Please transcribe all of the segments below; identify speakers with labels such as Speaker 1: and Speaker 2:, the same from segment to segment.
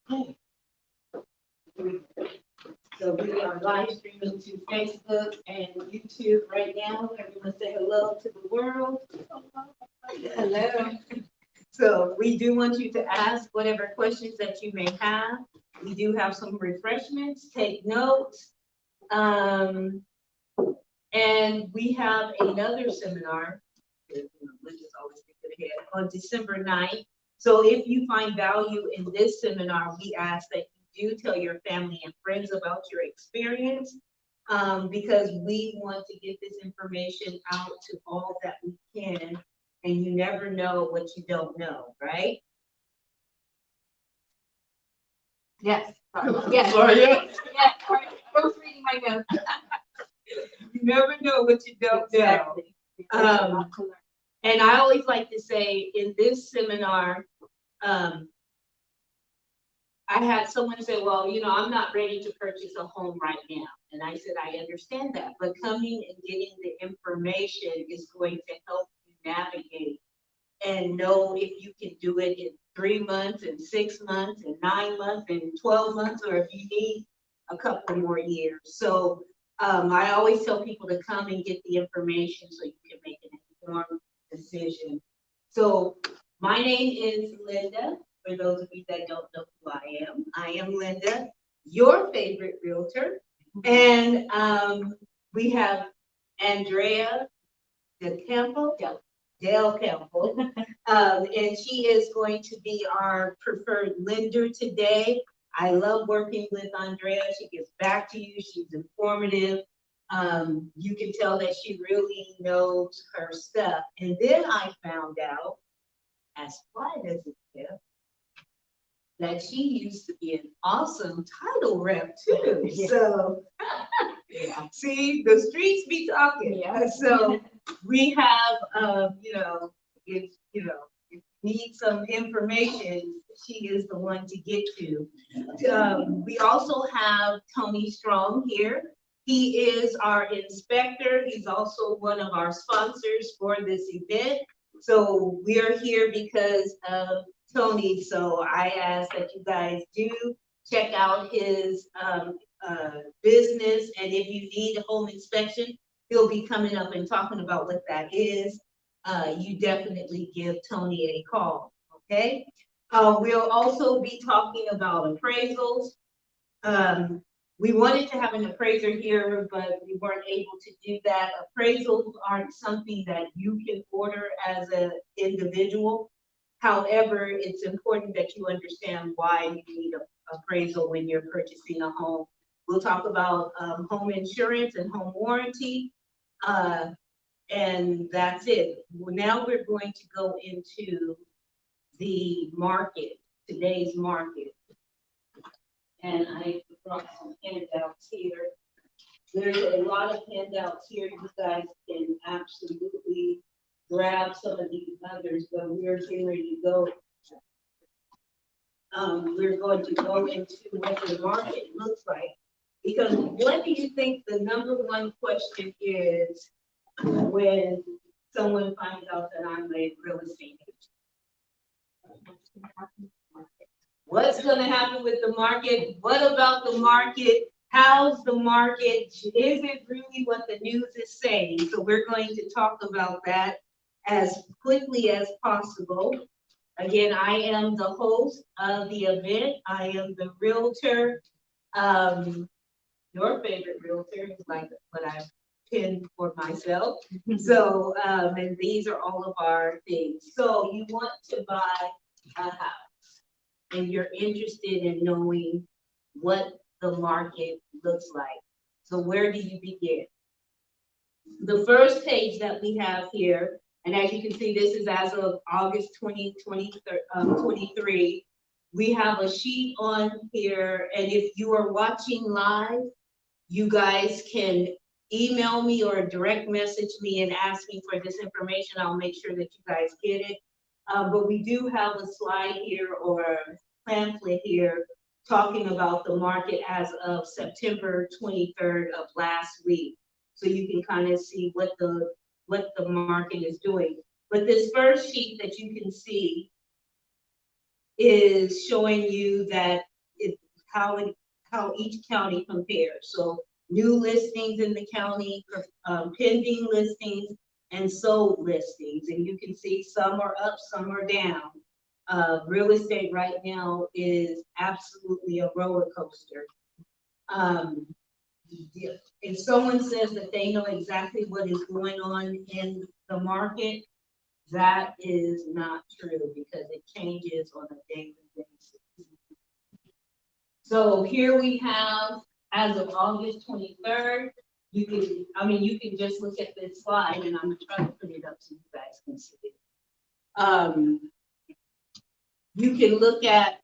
Speaker 1: So we are live streaming to Facebook and YouTube right now. Everyone say hello to the world. Hello. So we do want you to ask whatever questions that you may have. We do have some refreshments, take notes. And we have another seminar, let's just always think ahead, on December 9th. So if you find value in this seminar, we ask that you do tell your family and friends about your experience, because we want to get this information out to all that we can, and you never know what you don't know, right? Yes. Yes. Yes. I was reading my notes. You never know what you don't know. And I always like to say in this seminar, I had someone say, well, I'm not ready to purchase a home right now. And I said, I understand that, but coming and getting the information is going to help you navigate and know if you can do it in 3 months and 6 months and 9 months and 12 months, or if you need a couple more years. So I always tell people to come and get the information so you can make an informed decision. So my name is Linda. For those of you that don't know who I am Linda, your favorite realtor. And we have Andrea Del Campo, and she is going to be our preferred lender today. I love working with Andrea. She gets back to you. She's informative. You can tell that she really knows her stuff. And then I found out, as quiet as it is, that she used to be an awesome title rep too. Yeah. So, yeah. See, the streets be talking. Yeah. So we have, if you need some information, she is the one to get to. We also have Tony Strong here. He is our inspector. He's also one of our sponsors for this event. So we are here because of Tony. So I ask that you guys do check out his business. And if you need a home inspection, he'll be coming up and talking about what that is. You definitely give Tony a call, okay? We'll also be talking about appraisals. We wanted to have an appraiser here, but we weren't able to do that. Appraisals aren't something that you can order as an individual. However, it's important that you understand why you need an appraisal when you're purchasing a home. We'll talk about home insurance and home warranty, and that's it. Now we're going to go into the market, today's market. And I brought some handouts here. There's a lot of handouts here. You guys can absolutely grab some of these others, but we're getting ready to go. We're going to go into what the market looks like. Because what do you think the number one question is when someone finds out that I'm a real estate agent? What's going to happen with the market? What about the market? How's the market? Is it really what the news is saying? So we're going to talk about that as quickly as possible. Again, I am the host of the event. I am the realtor, your favorite realtor, is like what I've pinned for myself. So, and these are all of our things. So you want to buy a house, and you're interested in knowing what the market looks like. So where do you begin? The first page that we have here, and as you can see, this is as of August 2023. We have a sheet on here, and if you are watching live, you guys can email me or direct message me and ask me for this information. I'll make sure that you guys get it. But we do have a slide here or a pamphlet here talking about the market as of September 23rd of last week. So you can kind of see what the market is doing. But this first sheet that you can see is showing you that how each county compares. So new listings in the county, pending listings, and sold listings. And you can see some are up, some are down. Real estate right now is absolutely a roller coaster. If someone says that they know exactly what is going on in the market, that is not true because it changes on a daily basis. So here we have, as of August 23rd, you can just look at this slide, and I'm gonna try to put it up so you guys can see it. You can look at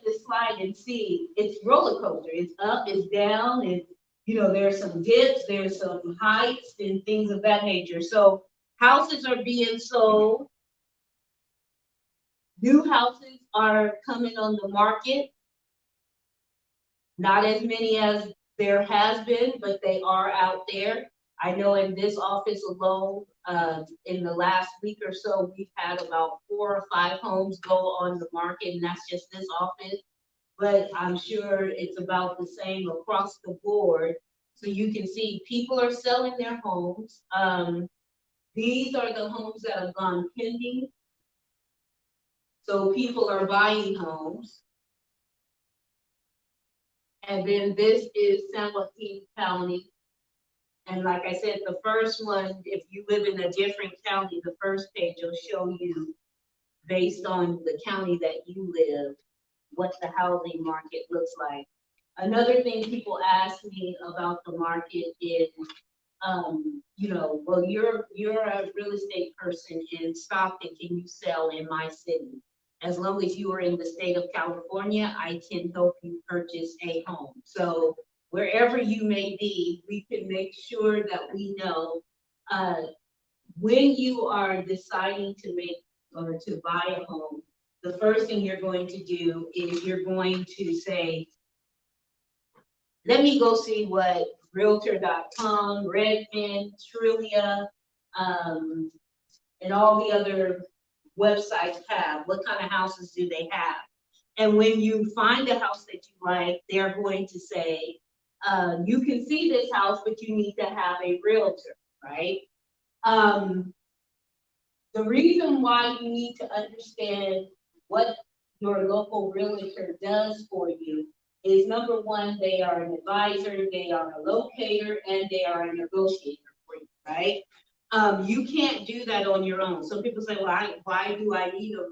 Speaker 1: this slide and see it's roller coaster. It's up, it's down, and there's some dips, there's some heights, and things of that nature. So houses are being sold. New houses are coming on the market. Not as many as there has been, but they are out there. I know in this office alone, in the last week or so, we've had about 4 or 5 homes go on the market, and that's just this office. But I'm sure it's about the same across the board. So you can see people are selling their homes. These are the homes that have gone pending. So people are buying homes. And then this is San Joaquin County. And like I said, the first one, if you live in a different county, the first page will show you, based on the county that you live, what the housing market looks like. Another thing people ask me about the market is, well, you're a real estate person in Stockton, can you sell in my city? As long as you are in the state of California, I can help you purchase a home. So wherever you may be, we can make sure that we know when you are deciding to make or to buy a home, the first thing you're going to do is you're going to say, let me go see what Realtor.com, Redfin, Trillia, and all the other websites have. What kind of houses do they have? And when you find a house that you like, they're going to say, you can see this house, but you need to have a realtor, right? The reason why you need to understand what your local realtor does for you is, number one, they are an advisor, they are a locator, and they are a negotiator for you, right? You can't do that on your own. Some people say, well, why do I need a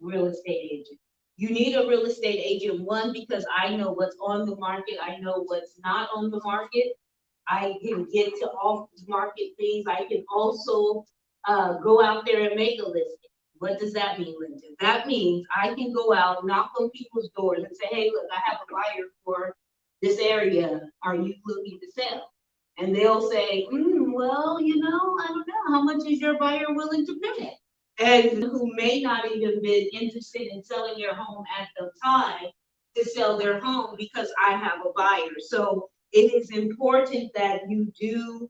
Speaker 1: real estate agent? You need a real estate agent, one, because I know what's on the market, I know what's not on the market. I can get to off-market things. I can also go out there and make a listing. What does that mean, Linda? That means I can go out, knock on people's doors and say, hey, look, I have a buyer for this area. Are you looking to sell? And they'll say, well, I don't know. How much is your buyer willing to pay? And who may not even been interested in selling their home at the time to sell their home because I have a buyer. So it is important that you do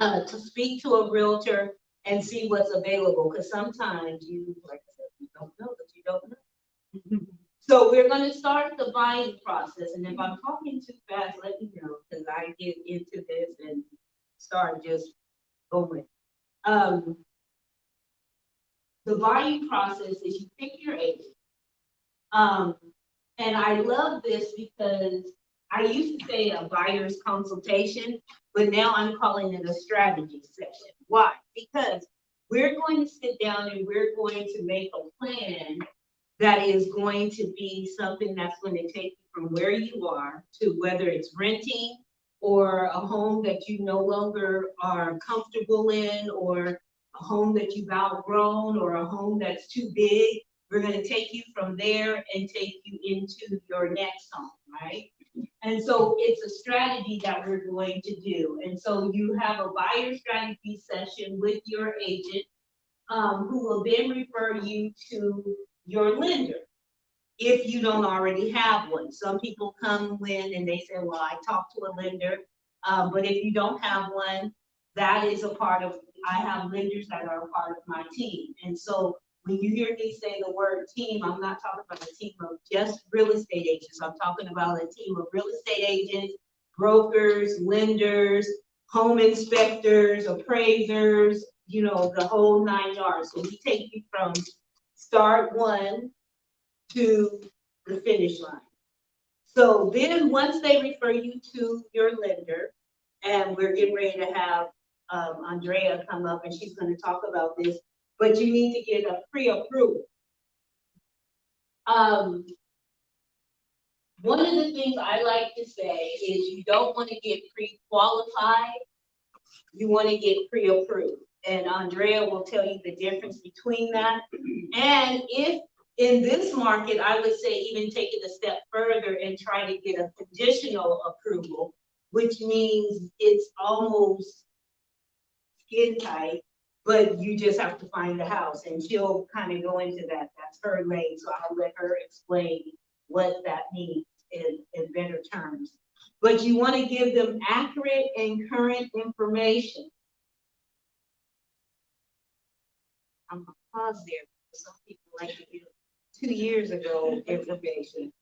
Speaker 1: to speak to a realtor and see what's available, because sometimes you, like I said, you don't know that you don't know. So we're going to start the buying process, and if I'm talking too fast, let me know, because I get into this and start just going. The buying process is you pick your agent. And I love this because I used to say a buyer's consultation, but now I'm calling it a strategy session. Why? Because we're going to sit down and we're going to make a plan that is going to be something that's going to take you from where you are to whether it's renting or a home that you no longer are comfortable in, or a home that you've outgrown, or a home that's too big. We're going to take you from there and take you into your next home, right? And so it's a strategy that we're going to do. And so you have a buyer strategy session with your agent, who will then refer you to your lender if you don't already have one. Some people come in and they say, well, I talked to a lender, but if you don't have one, that is a part of I have lenders that are a part of my team. And so when you hear me say the word team, I'm not talking about a team of just real estate agents. I'm talking about a team of real estate agents, brokers, lenders, home inspectors, appraisers, you know, the whole 9 yards. So we take you from start one to the finish line. So then once they refer you to your lender, and we're getting ready to have Andrea come up and she's going to talk about this, but you need to get a pre-approval. One of the things I like to say is you don't want to get pre-qualified, you want to get pre-approved. And Andrea will tell you the difference between that. And if in this market, I would say even take it a step further and try to get a conditional approval, which means it's almost skin tight, but you just have to find the house, and she'll kind of go into that. That's her lane, so I'll let her explain what that means in better terms. But you want to give them accurate and current information. I'm gonna pause there because some people like to give 2 years ago information.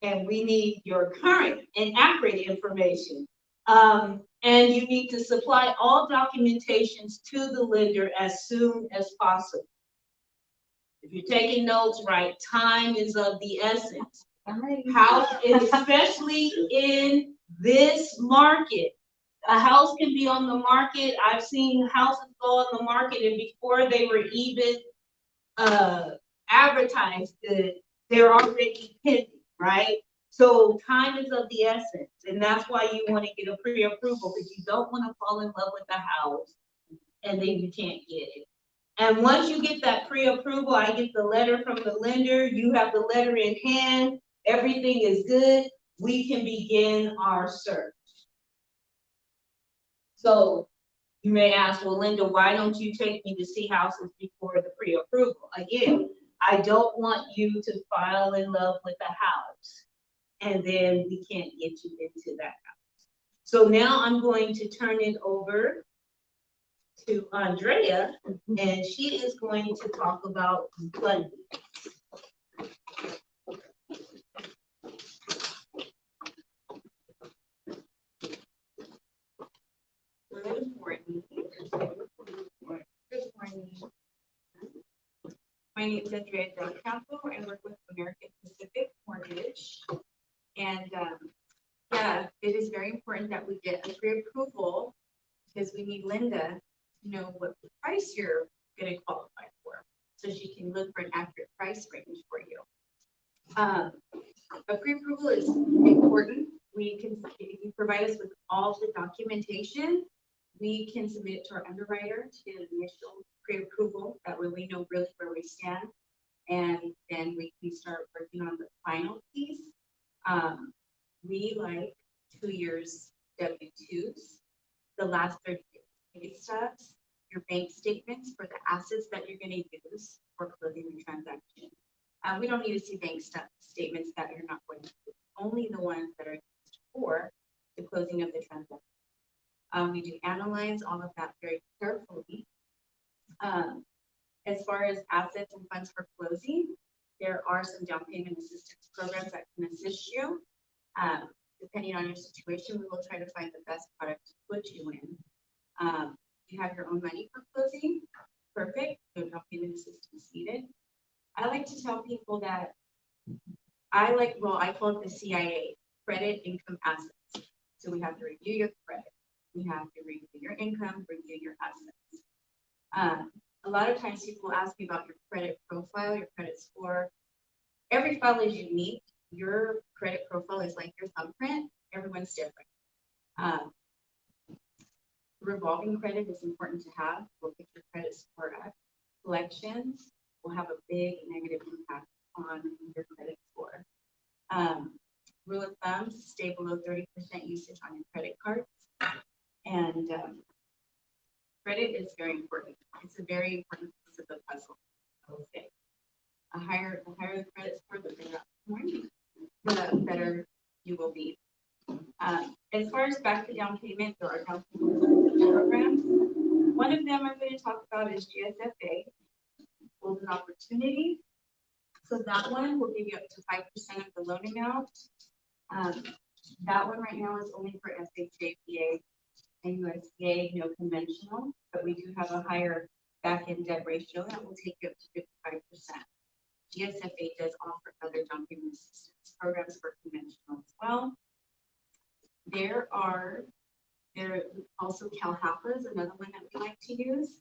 Speaker 1: And we need your current and accurate information. And you need to supply all documentations to the lender as soon as possible. If you're taking notes, right, time is of the essence. How, especially in this market, a house can be on the market. I've seen houses go on the market, and before they were even advertised, they're already pending, right? So time is of the essence, and that's why you want to get a pre-approval, because you don't want to fall in love with the house and then you can't get it. And once you get that pre-approval, I get the letter from the lender, you have the letter in hand, everything is good, we can begin our search. So you may ask, well, Linda, why don't you take me to see houses before the pre-approval? Again, I don't want you to fall in love with the house and then we can't get you into that house. So now I'm going to turn it over to Andrea, and she is going to talk about funding.
Speaker 2: Good morning. Good morning. My name is Andrea Del Campo. I work with American Pacific Mortgage. And yeah, it is very important that we get a pre-approval because we need Linda to know what price you're going to qualify for, so she can look for an accurate price range for you. A pre-approval is important. If you provide us with all the documentation, we can submit it to our underwriter to get an initial pre-approval. That way we know really where we stand, and then we can start working on the final piece. We like 2 years W-2s, the last 30 days pay stubs, your bank statements for the assets that you're going to use for closing the transaction. We don't need to see bank statements that you're not going to use, only the ones that are used for the closing of the transaction. We do analyze all of that very carefully. As far as assets and funds for closing, there are some down payment assistance programs that can assist you. Depending on your situation, we will try to find the best product to put you in. You have your own money for closing, perfect, no down payment assistance needed. I like to tell people that I call it the CIA, credit, income, assets. So we have to review your credit. We have to review your income, review your assets. A lot of times people ask me about your credit profile, your credit score. Every file is unique. Your credit profile is like your thumbprint. Everyone's different. Revolving credit is important to have. We'll get your credit score up. Collections will have a big negative impact on your credit score. Rule of thumb, stay below 30% usage on your credit cards. And credit is very important. It's a very important piece of the puzzle, I will say. The higher the credit score, the better you will be. As far as back to down payment, there are down payment programs. program I'm going to talk about is GSFA, Golden Opportunity. So that one will give you up to 5% of the loan amount. That one right now is only for FHA, PA, and USDA, no conventional, but we do have a higher back-end debt ratio that will take you up to 55%. GSFA does offer other down payment assistance programs for conventional as well. There also CalHAPA is another one that we like to use.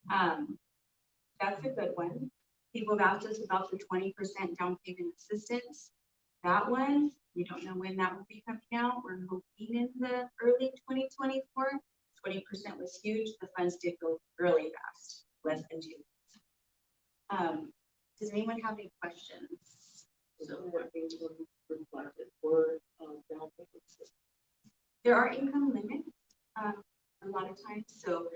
Speaker 2: That's a good one. People have asked us about the 20% down payment assistance. That one, we don't know when that will be coming out. We're hoping in the early 2024. 20% was huge. The funds did go really fast, less than 2 months. Does anyone have any questions? So what things will be reflected for down payment assistance? There are income limits a lot of times, so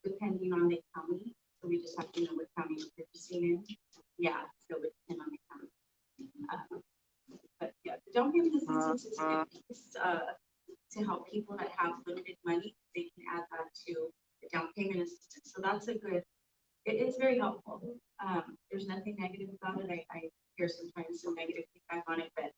Speaker 2: depending on the county, so we just have to know what county we're purchasing in. Yeah, so it depends on the county. But yeah, the down payment assistance is a good piece to help people that have limited money. They can add that to the down payment assistance. So that's a good. It's very helpful. There's nothing negative about it. I hear sometimes some negative feedback on it, but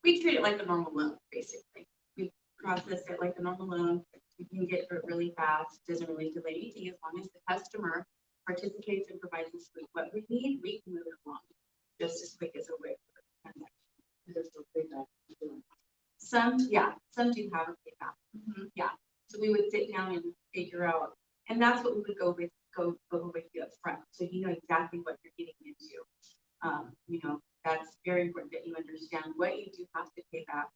Speaker 2: we treat it like a normal loan, basically. We process it like a normal loan. We can get through it really fast. It doesn't really delay anything as long as the customer participates and provides us with what we need. We can move it along just as quick as a regular transaction. There's no payback. Some do have a payback. Yeah. So we would sit down and figure out, and that's what we would go over with you up front, so you know exactly what you're getting into. You know, that's very important that you understand what you do have to pay back.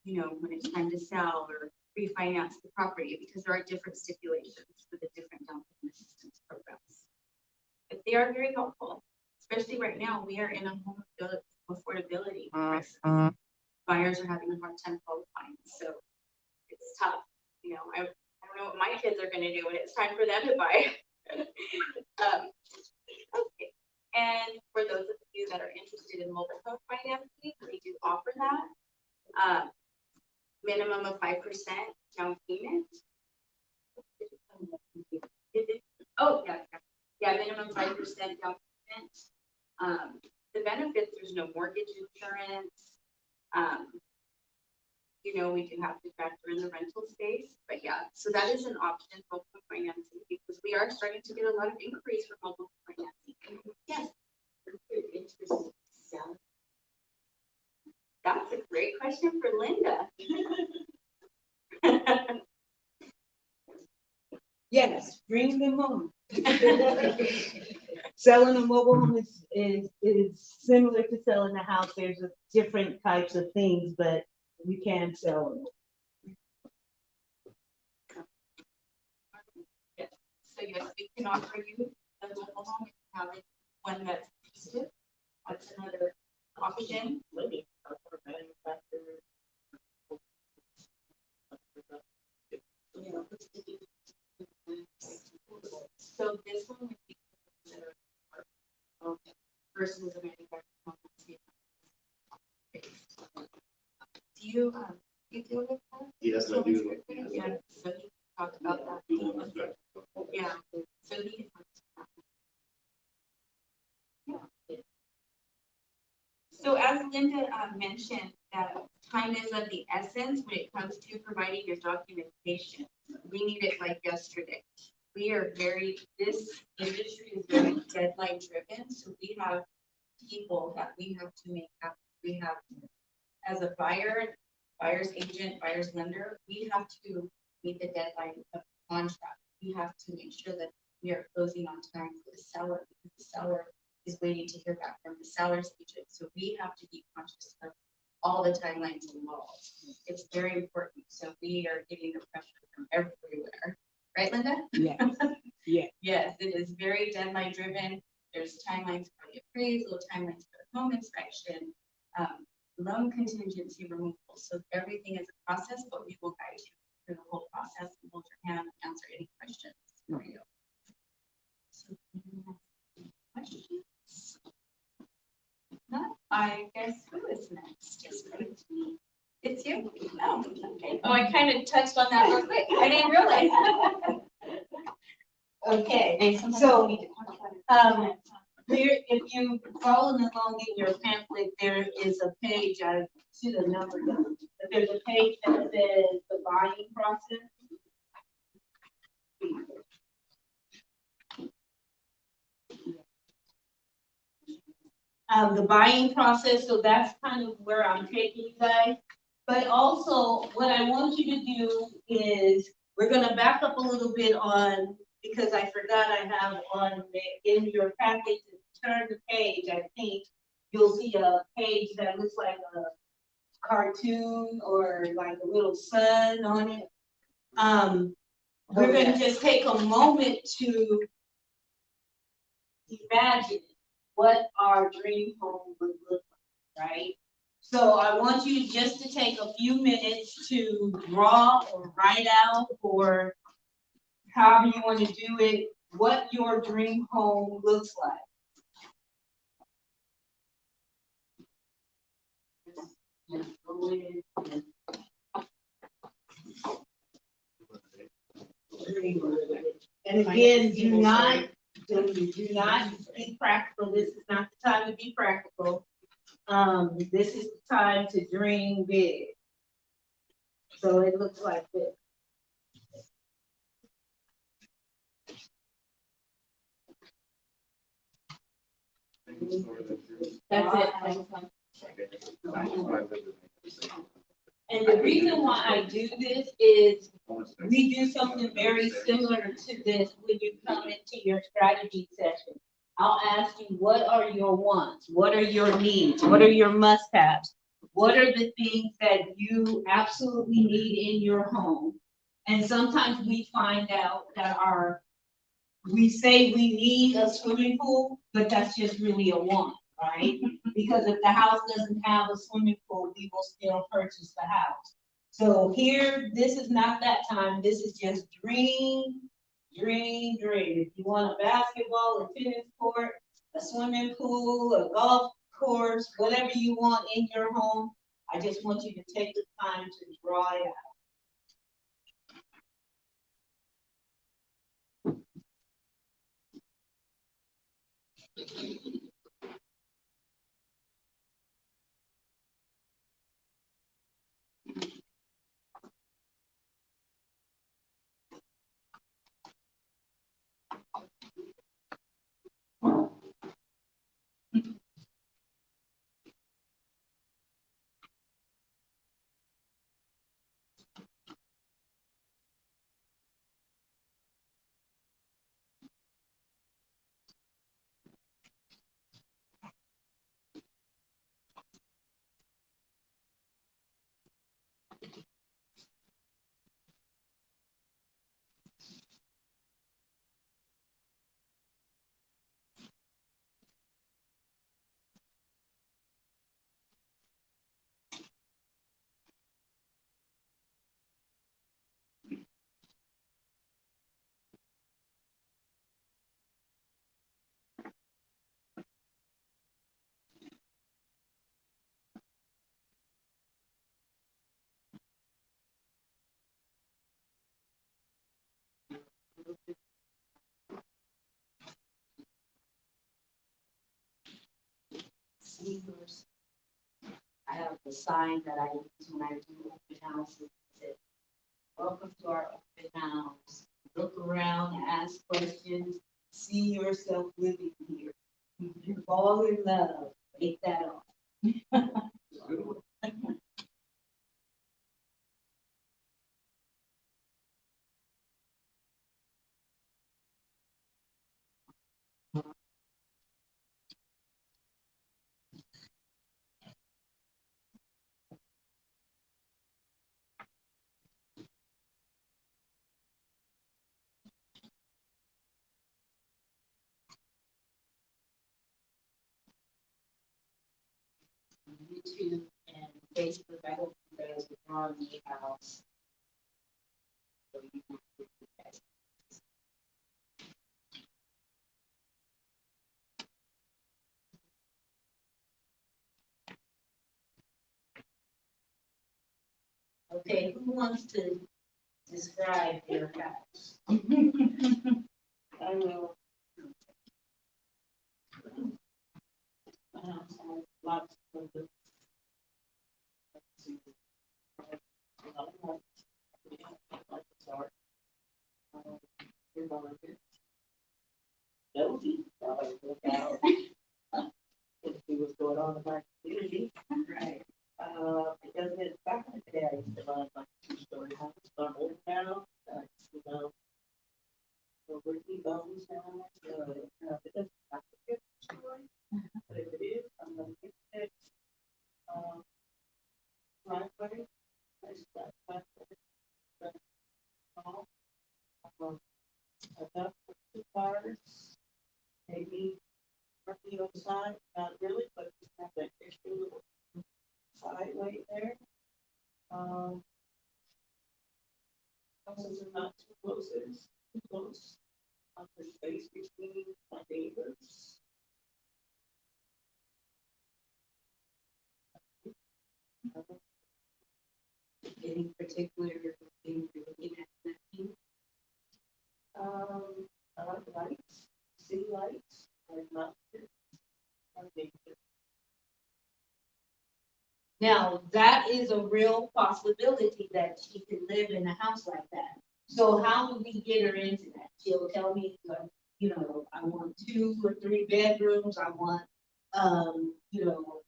Speaker 2: You know, when it's time to sell or refinance the property, because there are different stipulations for the different down payment assistance programs. But they are very helpful, especially right now. We are in a home affordability crisis. Buyers are having a hard time qualifying, so it's tough. You know, I don't know what my kids are going to do when it's time for them to buy. Okay. And for those of you that are interested in mobile home financing, we do offer that. Minimum of 5% down payment. Oh, yeah, minimum 5% down payment. The benefits, there's no mortgage insurance. You know, we do have to factor in the rental space, but yeah, so that is an option, mobile financing, because we are starting to get a lot of inquiries for mobile financing. Yes. That's a great question for Linda.
Speaker 1: Yes, bring them on. Selling a mobile home is similar to selling a house. There's different types of things, but you can sell them.
Speaker 2: Yes. So yes, we can offer you a mobile home if you have one that's interested. That's another option. So this one would be considered versus a manufactured home. Do you deal with that?
Speaker 3: Yes, I do.
Speaker 2: Yeah, so he talked about that. Yeah, so he. Yeah. So as Linda mentioned, that time is of the essence when it comes to providing your documentation. We need it like yesterday. This industry is very deadline driven, so we have people that we have to make happen. We have, as a buyer's agent, buyer's lender, we have to meet the deadline of the contract. We have to make sure that we are closing on time for the seller, because the seller is waiting to hear back from the seller's agent. So we have to be conscious of all the timelines involved. It's very important. So we are getting the pressure from everywhere. Right, Linda?
Speaker 1: Yes. Yeah.
Speaker 2: Yes, it is very deadline driven. There's timelines for the appraisal, timelines for the home inspection, loan contingency removal. So everything is a process, but we will guide you through the whole process and hold your hand and answer any questions for you. So questions? No, I guess who is next? It's you? Oh, okay. Oh, I kind of touched on that real quick. I didn't realize.
Speaker 1: Okay,
Speaker 2: And sometimes
Speaker 1: so,
Speaker 2: we need to talk about it.
Speaker 1: there, if you following along in your pamphlet, there is a page, I should have numbered it, but there's a page that says the buying process. The buying process, so that's kind of where I'm taking you guys. But also, what I want you to do is, we're gonna back up a little bit on, because I forgot I have on in your package, to turn the page, I think you'll see a page that looks like a cartoon or like a little sun on it. We're gonna just take a moment to imagine what our dream home would look like, right? So I want you just to take a few minutes to draw or write out, or however you want to do it, what your dream home looks like. Just go in and And again, do not be practical. This is not the time to be practical. This is the time to dream big. So it looks like this. That's it. And the reason why I do this is we do something very similar to this when you come into your strategy session. I'll ask you, what are your wants? What are your needs? What are your must-haves? What are the things that you absolutely need in your home? And sometimes we find out that we say we need a swimming pool, but that's just really a want, right? Because if the house doesn't have a swimming pool, we will still purchase the house. So here, this is not that time. This is just dream, dream, dream. If you want a basketball, a tennis court, a swimming pool, a golf course, whatever you want in your home, I just want you to take the time to draw it out. Sneakers. I have the sign that I use when I do open houses. It says, "Welcome to our open house. Look around, ask questions, see yourself living here. If you fall in love, take that off." YouTube and Facebook, I hope you guys are drawing the house. So you can see you guys. Okay, who wants to describe their house? Nosy, always look out. And see what's going on in my community.
Speaker 2: Right.
Speaker 1: Because it's back in the day, I used to love like two-story house, but I'm old now, you know, so we're deep bones now, it doesn't have to be a story, but if it is, I'm gonna get it. Driveway, I just got that. Enough for 2 cars, maybe parking on the side, not really, but just have that extra little sideway there. Houses are not too close, it's too close. The space between my neighbors.
Speaker 2: Any particular thing you're looking at that thing?
Speaker 1: I like lights, city lights, or not.
Speaker 3: Now, that is a real possibility that she could live in a house like that. So how do we get her into that? She'll tell me, you know, I want 2 or 3 bedrooms, I want, you know,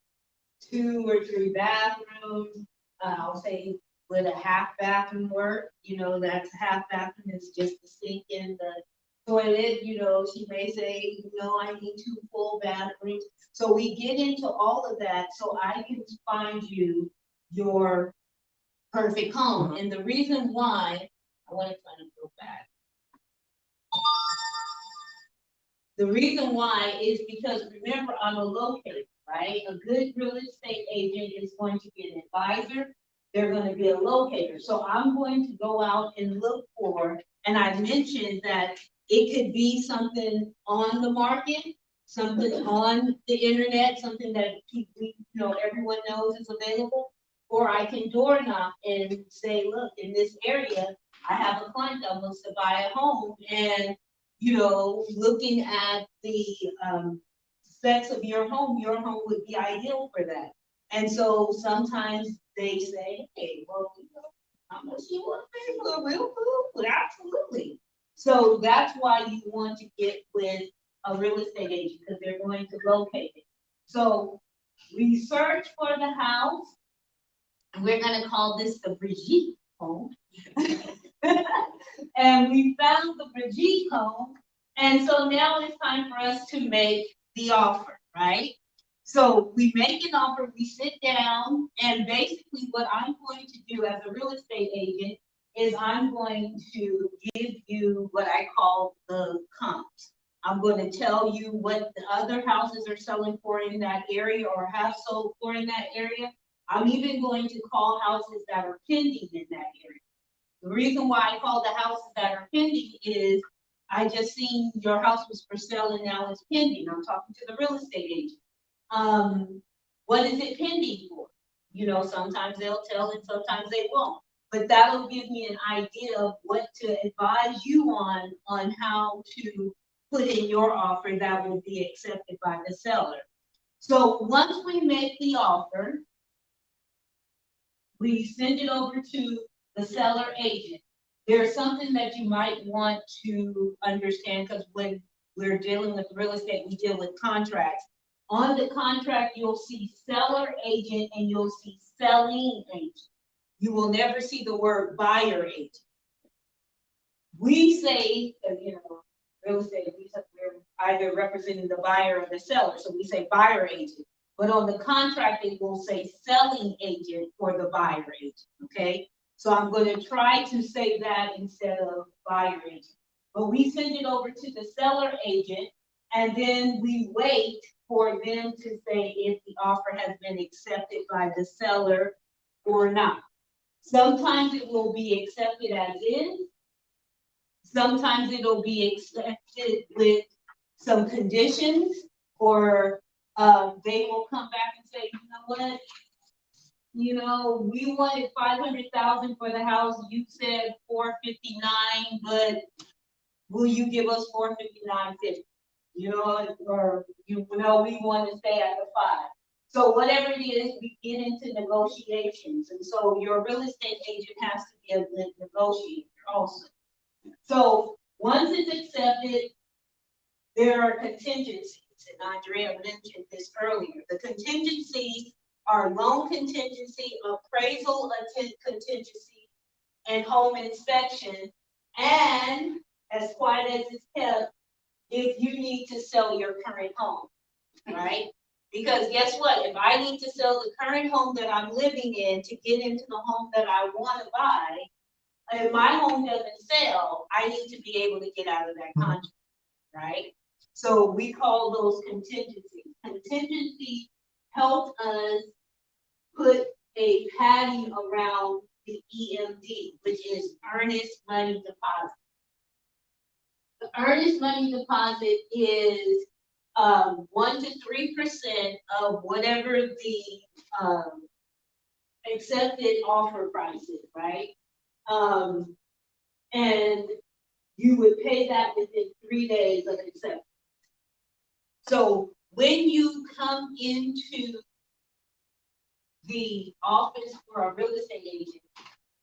Speaker 3: 2 or 3 bathrooms. I'll say, would a half bathroom work? You know, that's half bathroom is just the sink and the toilet, you know, she may say, no, I need 2 full bathrooms. So we get into all of that, so I can find you your perfect home. And the reason why, I want to kind of go back. The reason why is because remember, I'm a locator, right? A good real estate agent is going to be an advisor. They're going to be a locator. So I'm going to go out and look for, and I mentioned that it could be something on the market, something on the internet, something that people, you know, everyone knows is available, or I can door knock and say, look, in this area, I have a client that wants to buy a home, and you know, looking at the specs of your home would be ideal for that. And so sometimes they say, hey, well, you know, how much you want to pay for a real food? Absolutely. So that's why you want to get with a real estate agent, because they're going to locate it. So we search for the house, and we're going to call this the Brigitte home. And we found the Brigitte home, and so now it's time for us to make the offer, right? So we make an offer, we sit down, and basically what I'm going to do as a real estate agent is I'm going to give you what I call the comps. I'm going to tell you what the other houses are selling for in that area or have sold for in that area. I'm even going to call houses that are pending in that area. The reason why I call the houses that are pending is I just seen your house was for sale and now it's pending. I'm talking to the real estate agent. What is it pending for? You know, sometimes they'll tell and sometimes they won't. But that'll give me an idea of what to advise you on how to put in your offer that will be accepted by the seller. So once we make the offer, we send it over to the seller agent. There's something that you might want to understand, because when we're dealing with real estate, we deal with contracts. On the contract, you'll see seller agent and you'll see selling agent. You will never see the word buyer agent. We say, you know, real estate, we're either representing the buyer or the seller, so we say buyer agent. But on the contract, it will say selling agent or the buyer agent, okay? So I'm going to try to say that instead of buyer agent. But we send it over to the seller agent, and then we wait for them to say if the offer has been accepted by the seller or not. Sometimes it will be accepted as is. Sometimes it'll be accepted with some conditions, or they will come back and say, you know what? You know, we wanted 500,000 for the house. You said 459, but will you give us 459.50? You know, or you know, we want to stay at the 5. So whatever it is, we get into negotiations, and so your real estate agent has to be a good negotiator also. So once once it's accepted, there are contingencies, and Andrea mentioned this earlier. The contingencies are loan contingency, appraisal contingency, and home inspection. And as quiet as it's kept, if you need to sell your current home, right? Because guess what? If I need to sell the current home that I'm living in to get into the home that I want to buy, if my home doesn't sell, I need to be able to get out of that contract, right? So we call those contingencies. Contingency help us put a padding around the EMD, which is earnest money deposit. The earnest money deposit is 1 to 3% of whatever the accepted offer price is, right? And you would pay that within 3 days of acceptance. So when you come into the office for a real estate agent,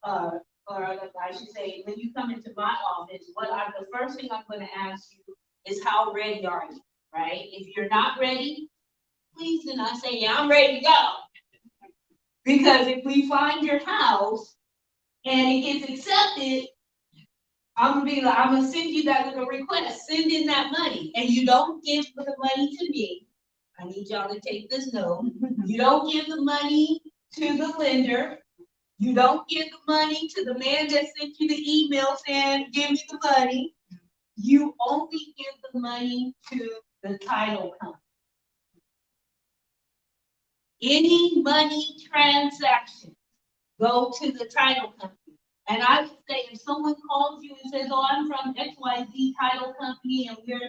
Speaker 3: or I should say, when you come into my office, the first thing I'm going to ask you is how ready are you, right? If you're not ready, please do not say, yeah, I'm ready to go. Because if we find your house and it gets accepted, I'm gonna send you that little request, send in that money, and you don't give the money to me. I need y'all to take this note. You don't give the money to the lender. You don't give the money to the man that sent you the email saying, give me the money. You only give the money to the title company. Any money transaction go to the title company. And I would say if someone calls you and says, oh, I'm from XYZ title company and we're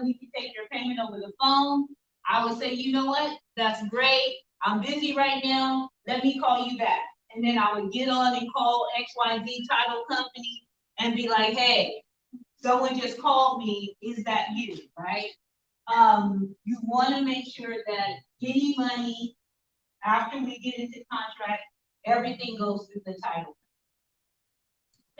Speaker 3: we can take your payment over the phone, I would say, you know what? That's great. I'm busy right now. Let me call you back. And then I would get on and call XYZ title company and be like, hey, someone just called me. Is that you, right? You want to make sure that any money after we get into contract, everything goes through the title.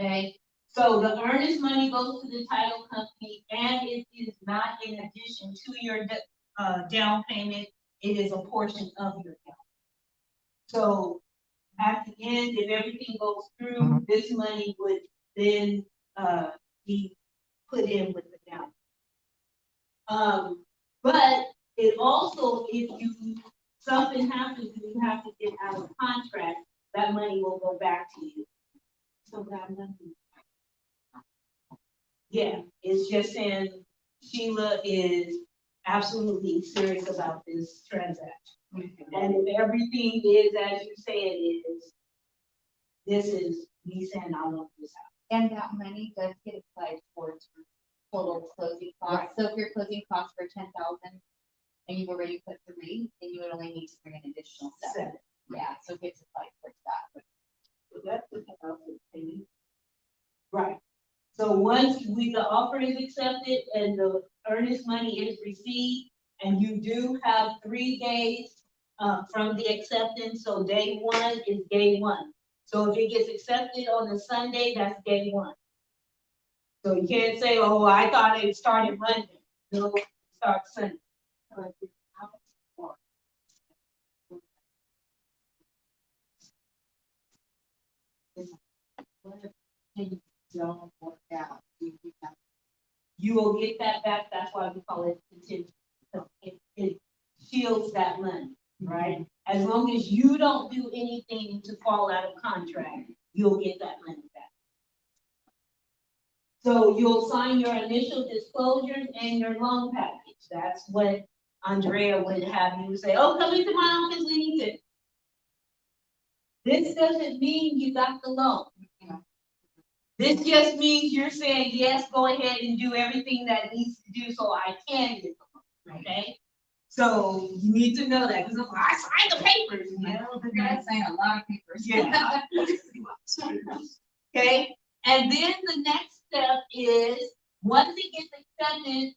Speaker 3: Okay, so the earnest money goes to the title company, and it is not in addition to your down payment. It is a portion of your down. So at the end, if everything goes through, this money would then be put in with the down. But it also, if something happens and you have to get out of contract, that money will go back to you. So that money. Yeah, it's just saying Sheila is absolutely serious about this transaction. And if everything is as you say it is, this is me saying I want this out.
Speaker 4: And that money does get applied towards your total closing costs.
Speaker 3: Right.
Speaker 4: So if your closing costs for 10,000 and you've already put 3, then you would only need to bring an additional 7. Yeah, so it gets applied towards that.
Speaker 3: So that's the thing. Right. So once the offer is accepted and the earnest money is received, and you do have 3 days from the acceptance, so day 1 is day 1. So if it gets accepted on a Sunday, that's day 1. So you can't say, oh, I thought it started Monday. No, it starts Sunday.
Speaker 4: Don't work out.
Speaker 3: You will get that back. That's why we call it contingent. So it shields that money, right? As long as you don't do anything to fall out of contract, you'll get that money back. So you'll sign your initial disclosures and your loan package. That's what Andrea would have you say, oh, come into my office, we need it. This doesn't mean you got the loan. This just means you're saying, yes, go ahead and do everything that needs to do so I can get the loan, okay? So you need to know that, because I signed the papers, you know?
Speaker 4: We're gonna sign a lot of papers.
Speaker 3: Yeah. Okay, and then the next step is, once it gets accepted,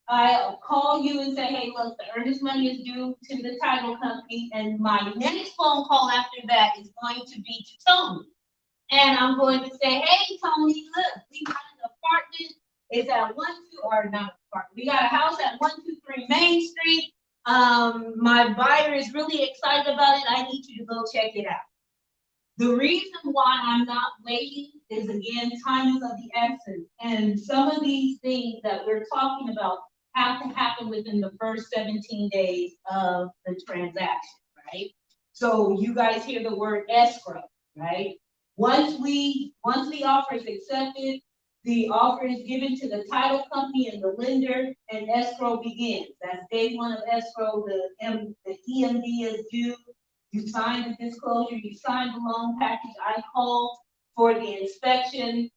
Speaker 3: I'll call you and say, hey, look, the earnest money is due to the title company, and my next phone call after that is going to be to Tony. And I'm going to say, hey, Tony, look, we got an apartment It's at 123, or not, we got a house at 123 Main Street. My buyer is really excited about it. I need you to go check it out. The reason why I'm not waiting is, again, time is of the essence. And some of these things that we're talking about have to happen within the first 17 days of the transaction, right? So you guys hear the word escrow, right? Once the offer is accepted, the offer is given to the title company and the lender, and escrow begins. That's day one of escrow. The EMD is due. You sign the disclosure, you sign the loan package. I call for the inspection.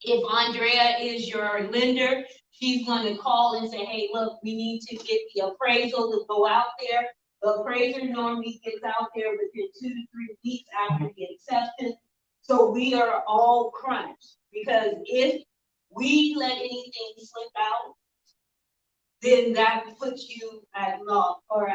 Speaker 3: If Andrea is your lender, she's going to call and say, hey, look, we need to get the appraisal to go out there. The appraiser normally gets out there within 2 to 3 weeks after the acceptance. So we are all crunched, because if we let anything slip out, then that puts you at loss or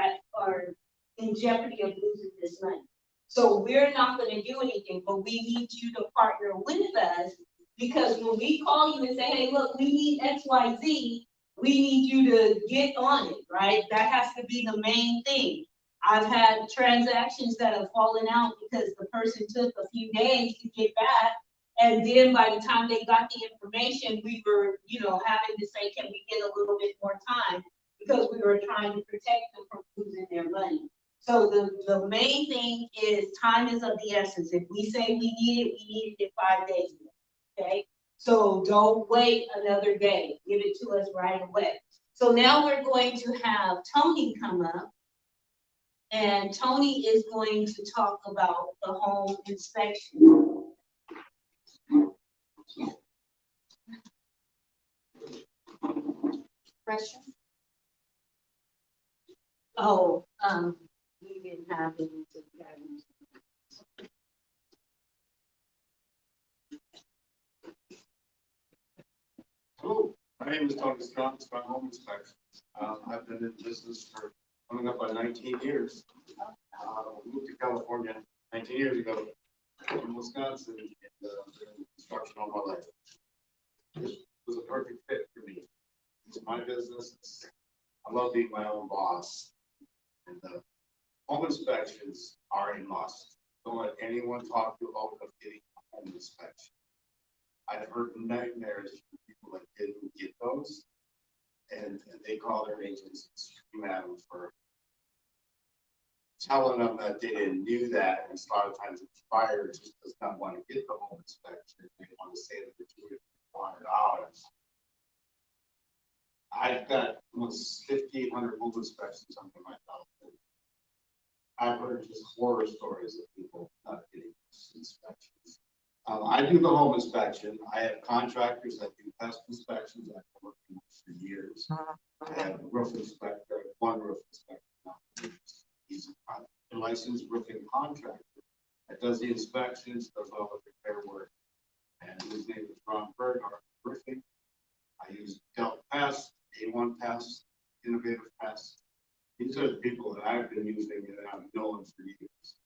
Speaker 3: in jeopardy of losing this money. So we're not going to do anything, but we need you to partner with us, because when we call you and say, hey, look, we need X, Y, Z, we need you to get on it, right? That has to be the main thing. I've had transactions that have fallen out because the person took a few days to get back. And then by the time they got the information, we were, having to say, can we get a little bit more time? Because we were trying to protect them from losing their money. So the main thing is time is of the essence. If we say we need it 5 days ago, okay? So don't wait another day. Give it to us right away. So now we're going to have Tony come up. And Tony is going to talk about the home inspection.
Speaker 2: Questions?
Speaker 3: Oh, we didn't have any.
Speaker 5: Hello, my name is Tony Strong, Strong Home Inspection. I've been in business for coming up on 19 years. Moved to California 19 years ago from Wisconsin, and been in construction all my life. This was a perfect fit for me. It's my business. I love being my own boss. And home inspections are a must. Don't let anyone talk to you about getting a home inspection. I've heard nightmares from people that didn't get those, and they call their agents and scream at them for telling them that they didn't do that. And a lot of times the buyer just does not want to get the home inspection. They want to say that they're doing $400. I've got almost 1,500 home inspections under my belt. I've heard just horror stories of people not getting inspections. I do the home inspection. I have contractors that do pest inspections. I've been working for years. I have a roof inspector, one roof inspector. He's a licensed roofing contractor that does the inspections, does all the repair work. And his name is Ron Bernhardt Roofing. I use Delt Pest, A1 Pest, Innovative Pest. These are the people that I've been using and I've known for years.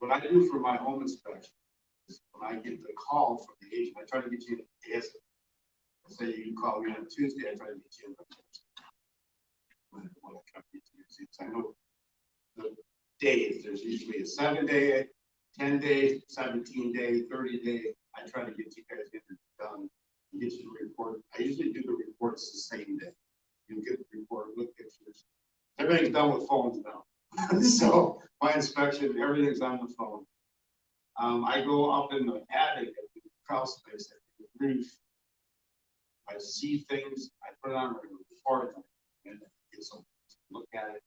Speaker 5: What I do for my home inspection is when I get the call from the agent, I try to get you in ASAP. Say you call me on Tuesday, I try to get you in on Thursday. When I try to get you, I know the days, there's usually a 7-day, 10-day, 17-day, 30-day. I try to get you guys done and get you the report. I usually do the reports the same day. You get the report with pictures. Everything's done with phones now. So my inspection, everything's on the phone. I go up in the attic at the crawl space at the roof. I see things, I put it on a report and get someone to look at it.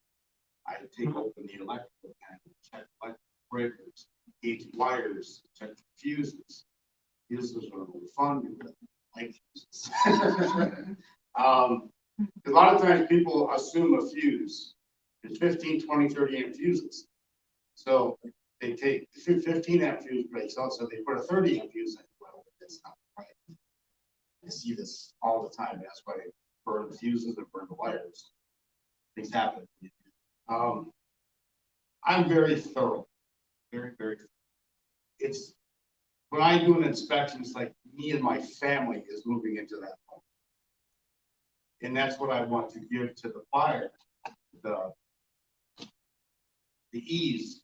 Speaker 5: I take open the electrical panel, check electrical breakers, gauge wires, check the fuses. Fuses are fun, like fuses. A lot of times people assume a fuse is 15, 20, 30 amp fuses. So they take 15 amp fuse breaks out, so they put a 30 amp fuse in. Well, that's not right. I see this all the time. That's why they burn the fuses and burn the wires. Things happen. I'm very thorough. Very, very thorough. It's when I do an inspection, it's like me and my family is moving into that home. And that's what I want to give to the buyer, the ease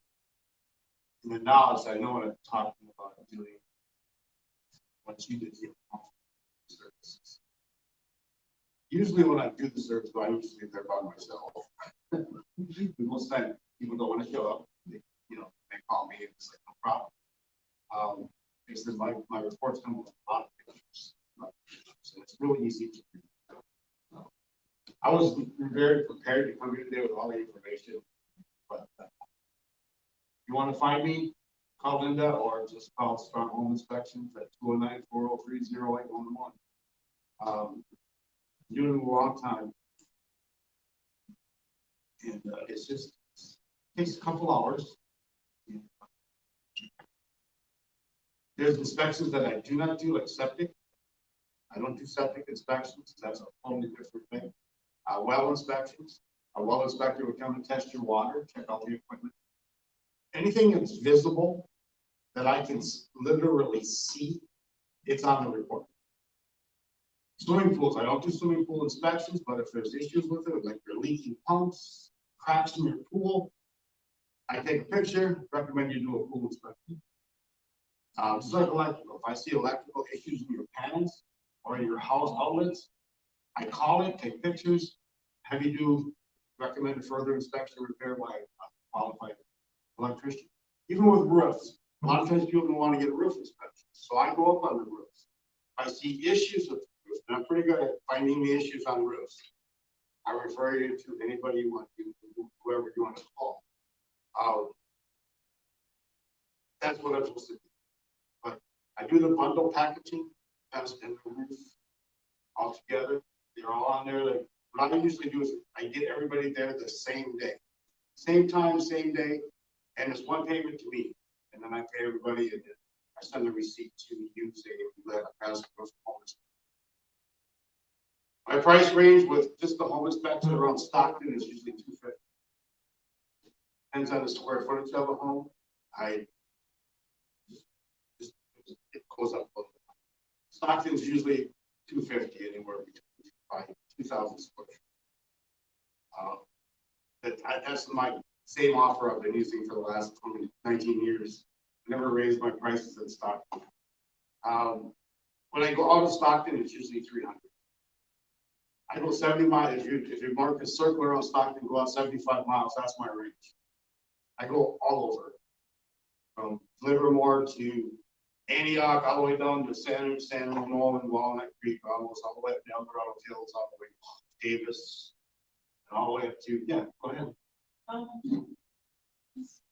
Speaker 5: and the knowledge. I know what I'm talking about doing. Once you did services. Usually when I do the service, I usually there by myself. Most time people don't want to show up. They call me and it's like no problem. Because my reports come with a lot of pictures. So it's really easy to read. I was very prepared to come here today with all the information, but if you want to find me, call Linda or just call Strong Home Inspections at 209-403-0811. Doing it a long time. And it's just takes a couple hours. There's inspections that I do not do, like septic. I don't do septic inspections. That's a totally different thing. Well inspections. A well inspector would come and test your water, check out the equipment. Anything that's visible that I can literally see, it's on the report. Swimming pools, I don't do swimming pool inspections, but if there's issues with it, like you're leaking pumps, cracks in your pool, I take a picture, recommend you do a pool inspection. Just like electrical, if I see electrical issues in your panels or in your house outlets, I call it, take pictures, have you do recommend further inspection or repair by a qualified electrician. Even with roofs, a lot of times people don't want to get a roof inspection, so I go up on the roofs. If I see issues with the roof, and I'm pretty good at finding the issues on roofs, I refer you to anybody you want to, whoever you want to call. That's what I'm supposed to do. But I do the bundle packaging, test and the roof all together. They're all on there. Like, what I usually do is I get everybody there the same day. Same time, same day, and it's one payment to me. And then I pay everybody and I send the receipt to you, say if you let a pass goes home. My price range with just the home inspection around Stockton is usually $250. Depends on the square footage of a home. It goes up a little bit. Stockton's usually $250, anywhere between 2,000 square feet. That's my same offer I've been using for the last 19 years. Never raised my prices at Stockton. When I go out of Stockton, it's usually $300. I go 70 miles. If you mark a circle around Stockton, go out 75 miles. That's my range. I go all over, from Livermore to Antioch, all the way down to San Ramon and Walnut Creek, almost all the way up to El Dorado Hills, all the way to Davis, and all the way up to Go ahead.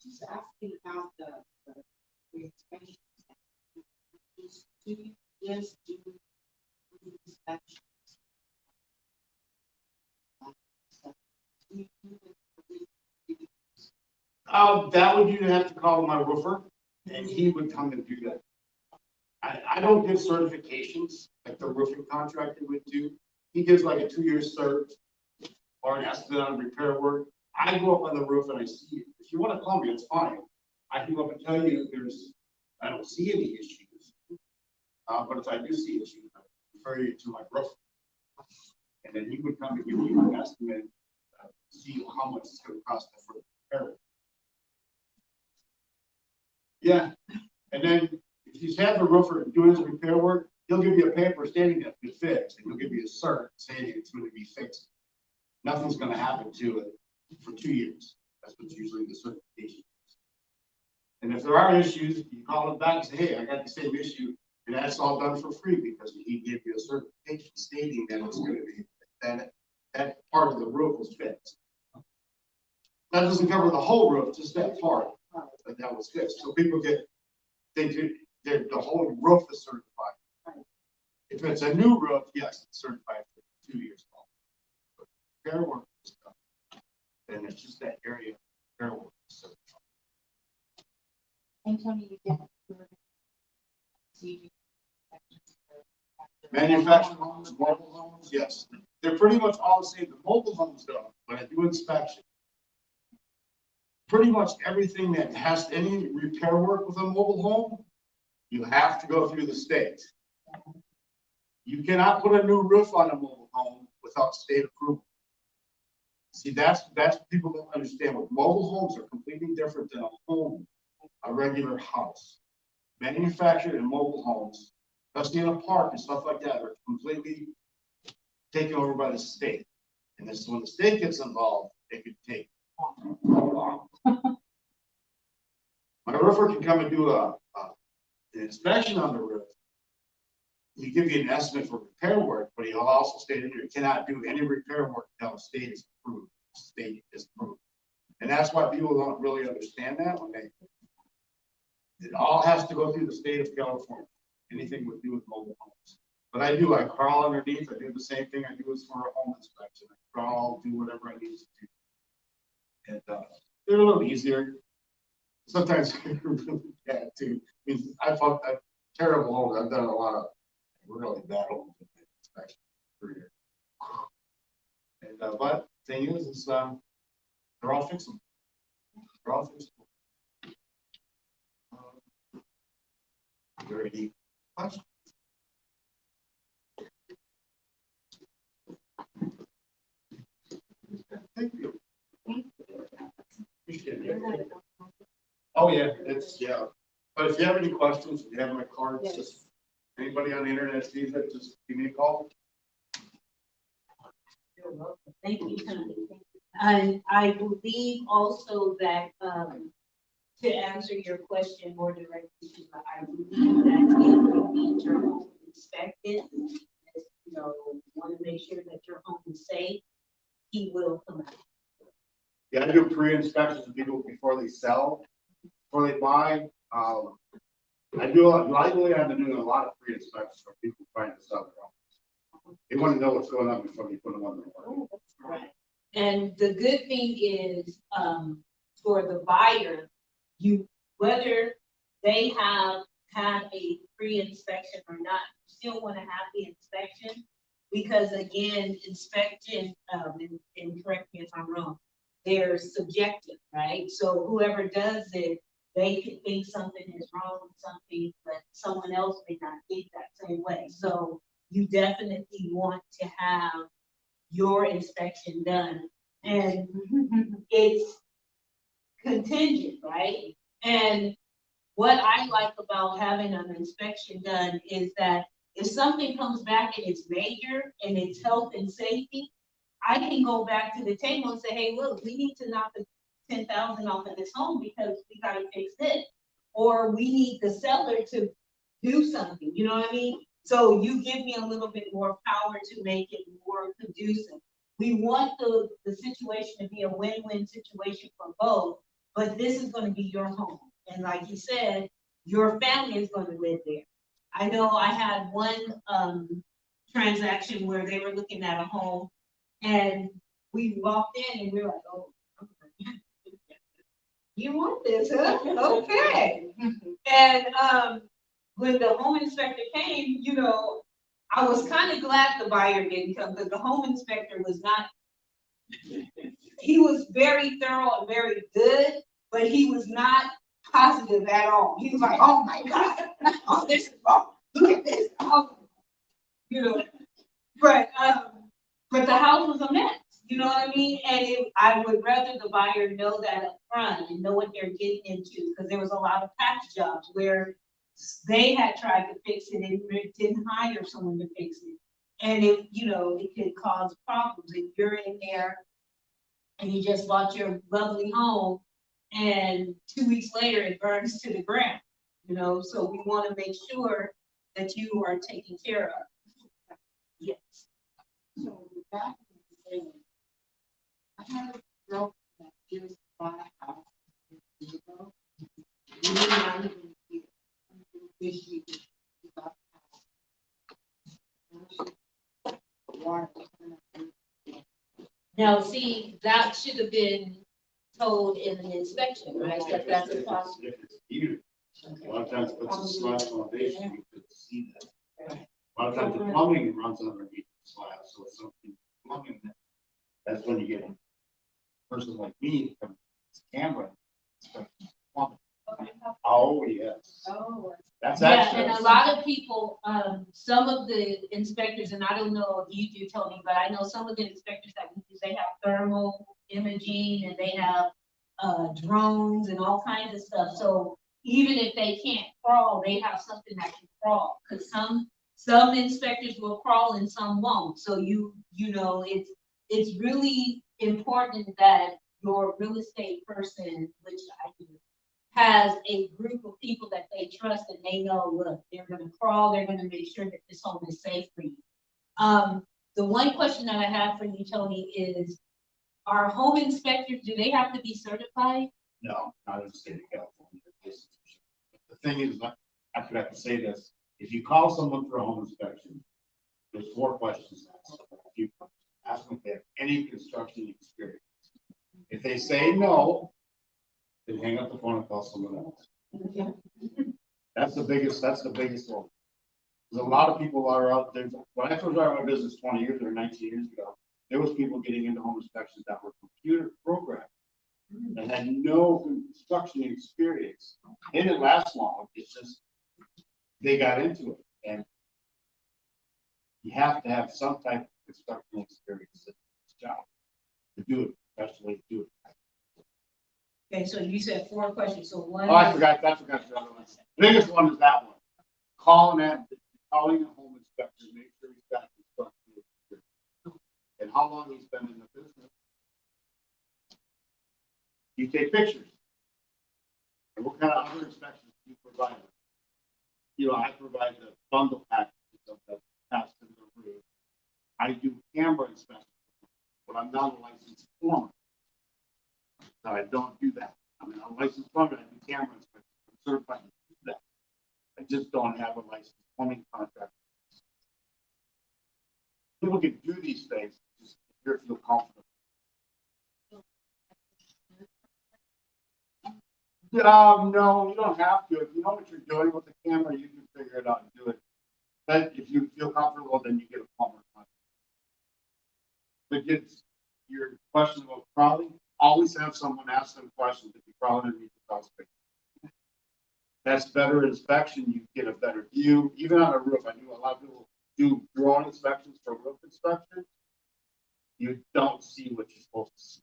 Speaker 6: Just asking about the expansion. Do you just do inspections?
Speaker 5: That would you have to call my roofer, and he would come and do that. I don't give certifications like the roofing contractor would do. He gives like a 2-year cert or an estimate on repair work. I go up on the roof and I see it. If you want to call me, it's fine. I can go up and tell you if I don't see any issues. But if I do see issues, I refer you to my roofer. And then he would come and give you an estimate, see how much it's going to cost for the repair. Yeah, and then if you have the roofer doing the repair work, he'll give you a paper stating that it's fixed, and he'll give you a cert saying it's going to be fixed. Nothing's going to happen to it for 2 years. That's what's usually the certification is. And if there are issues, you call him back and say, hey, I got the same issue, and that's all done for free because he gave you a certification stating that it's going to be that part of the roof was fixed. That doesn't cover the whole roof, just that part. But that was fixed. So people think the whole roof is certified. If it's a new roof, yes, it's certified for 2 years. But repair work is done. And it's just that area repair work is certified.
Speaker 4: And Tony, you did
Speaker 5: Manufactured homes, mobile homes, yes. They're pretty much all the same. The mobile homes though, when I do inspection, pretty much everything that has any repair work with a mobile home, you have to go through the state. You cannot put a new roof on a mobile home without state approval. See, that's what people don't understand. With mobile homes are completely different than a home, a regular house. Manufactured and mobile homes, especially in a park and stuff like that, are completely taken over by the state. And this, when the state gets involved, it could take long. My roofer can come and do an inspection on the roof. He give you an estimate for repair work, but he'll also state that you cannot do any repair work until the state is approved. State is approved. And that's why people don't really understand that when they, it all has to go through the state of California. Anything with do with mobile homes. But I crawl underneath, I do the same thing I do as for a home inspection. I crawl, do whatever I need to do. And they're a little easier. Sometimes they're really bad too. I mean, I've terrible homes. I've done a lot of really bad homes inspection career. And but thing is they're all fixable. They're all fixable. Are there any questions? Thank you. Appreciate it. Oh, yeah, yeah. But if you have any questions, if you have my cards,
Speaker 3: Yes.
Speaker 5: just anybody on the internet sees it, just give me a call.
Speaker 3: Thank you, Tony. And I believe also that, to answer your question more directly, I believe that if you need your home inspected, you know, want to make sure that your home is safe, he will come out.
Speaker 5: Yeah, I do pre-inspections of people before they sell, before they buy. I legally I've been doing a lot of pre-inspections for people trying to sell their homes. They want to know what's going on before they put them on the market.
Speaker 3: Right. And the good thing is, for the buyer, whether they have had a pre-inspection or not, you still want to have the inspection. Because again, inspection, and correct me if I'm wrong, they're subjective, right? So whoever does it, they could think something is wrong with something, but someone else may not think that same way. So you definitely want to have your inspection done. And it's contingent, right? And what I like about having an inspection done is that if something comes back and it's major and it's health and safety, I can go back to the table and say, hey, look, we need to knock the 10,000 off of this home because we gotta fix this. Or we need the seller to do something, you know what I mean? So you give me a little bit more power to make it more conducive. We want the situation to be a win-win situation for both, but this is gonna be your home. And like you said, your family is gonna live there. I know I had one transaction where they were looking at a home and we walked in and we were like, oh, you want this, huh? Okay. And when the home inspector came, you know, I was kind of glad the buyer didn't come because the home inspector was not, he was very thorough and very good, but he was not positive at all. He was like, oh my God, oh, this is wrong. Look at this. Oh. You know, but the house was a mess. You know what I mean? And I would rather the buyer know that up front and know what they're getting into, because there was a lot of patch jobs where they had tried to fix it and didn't hire someone to fix it. And it, you know, it could cause problems if you're in there and you just bought your lovely home and 2 weeks later it burns to the ground, you know? So we want to make sure that you are taken care of. Yes.
Speaker 6: So back in the day, I had a girl that just bought a house in Vigo. We did not even get this year. She bought a house. Water.
Speaker 3: Now, see, that should have been told in an inspection, right? That's a possible.
Speaker 5: If it's huge, a lot of times it's a slab foundation, you could see that. A lot of times the plumbing runs underneath the slab, so it's something plumbing. That's when you get a person like me, from camera, inspecting plumbing. Oh, yes.
Speaker 4: Oh.
Speaker 5: That's
Speaker 3: Yeah,
Speaker 5: actually.
Speaker 3: and a lot of people, some of the inspectors, and I don't know if you do, Tony, but I know some of the inspectors that we use, they have thermal imaging and they have drones and all kinds of stuff. So even if they can't crawl, they have something that can crawl. Cause some inspectors will crawl and some won't. So you know, it's really important that your real estate person, which I do, has a group of people that they trust and they know, look, they're gonna crawl, they're gonna make sure that this home is safe for you. The one question that I have for you, Tony, is are home inspectors, do they have to be certified?
Speaker 5: No, not in the state of California. The thing is, I forgot to say this, if you call someone for a home inspection, there's 4 questions asked. You ask them if they have any construction experience. If they say no, then hang up the phone and call someone else. That's the biggest one. There's a lot of people are out there. When I first started my business 20 years or 19 years ago, there was people getting into home inspections that were computer programmed and had no construction experience. They didn't last long. It's just, they got into it. And you have to have some type of construction experience in this job to do it professionally, to do it.
Speaker 3: Okay, so you said 4 questions, so one.
Speaker 5: Oh, I forgot the other one. The biggest one is that one. Calling a home inspector, make sure he's got construction experience. And how long he's been in the business. You take pictures. And what kind of other inspections do you provide? You know, I provide the bundle packages of the past and the roof. I do camera inspections, but I'm not a licensed plumber. So I don't do that. I mean, I'm a licensed plumber, I do camera inspections, I'm certified to do that. I just don't have a licensed plumbing contract. People can do these things, just if you feel confident. No, you don't have to. If you know what you're doing with the camera, you can figure it out and do it. But if you feel comfortable, then you get a plumber contract. But it's your question about crawling, always have someone ask them questions if you crawl underneath the house. That's better inspection, you get a better view, even on a roof. I know a lot of people do drone inspections for roof inspection. You don't see what you're supposed to see.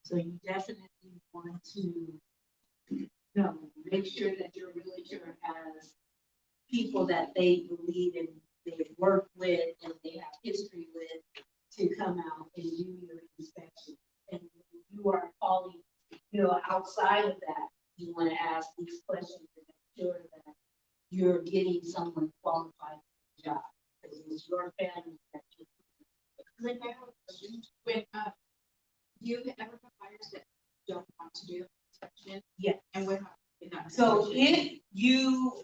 Speaker 3: So you definitely want to, you know, make sure that your realtor has people that they believe in, they've worked with, and they have history with to come out and do your inspection. And when you are calling, you know, outside of that, you want to ask these questions to make sure that you're getting someone qualified for the job, because it's your family that you're.
Speaker 2: Like I have a question, when, do you ever have buyers that don't want to do inspection?
Speaker 3: Yeah.
Speaker 2: And what happens in that?
Speaker 3: So
Speaker 2: situation?
Speaker 3: if you,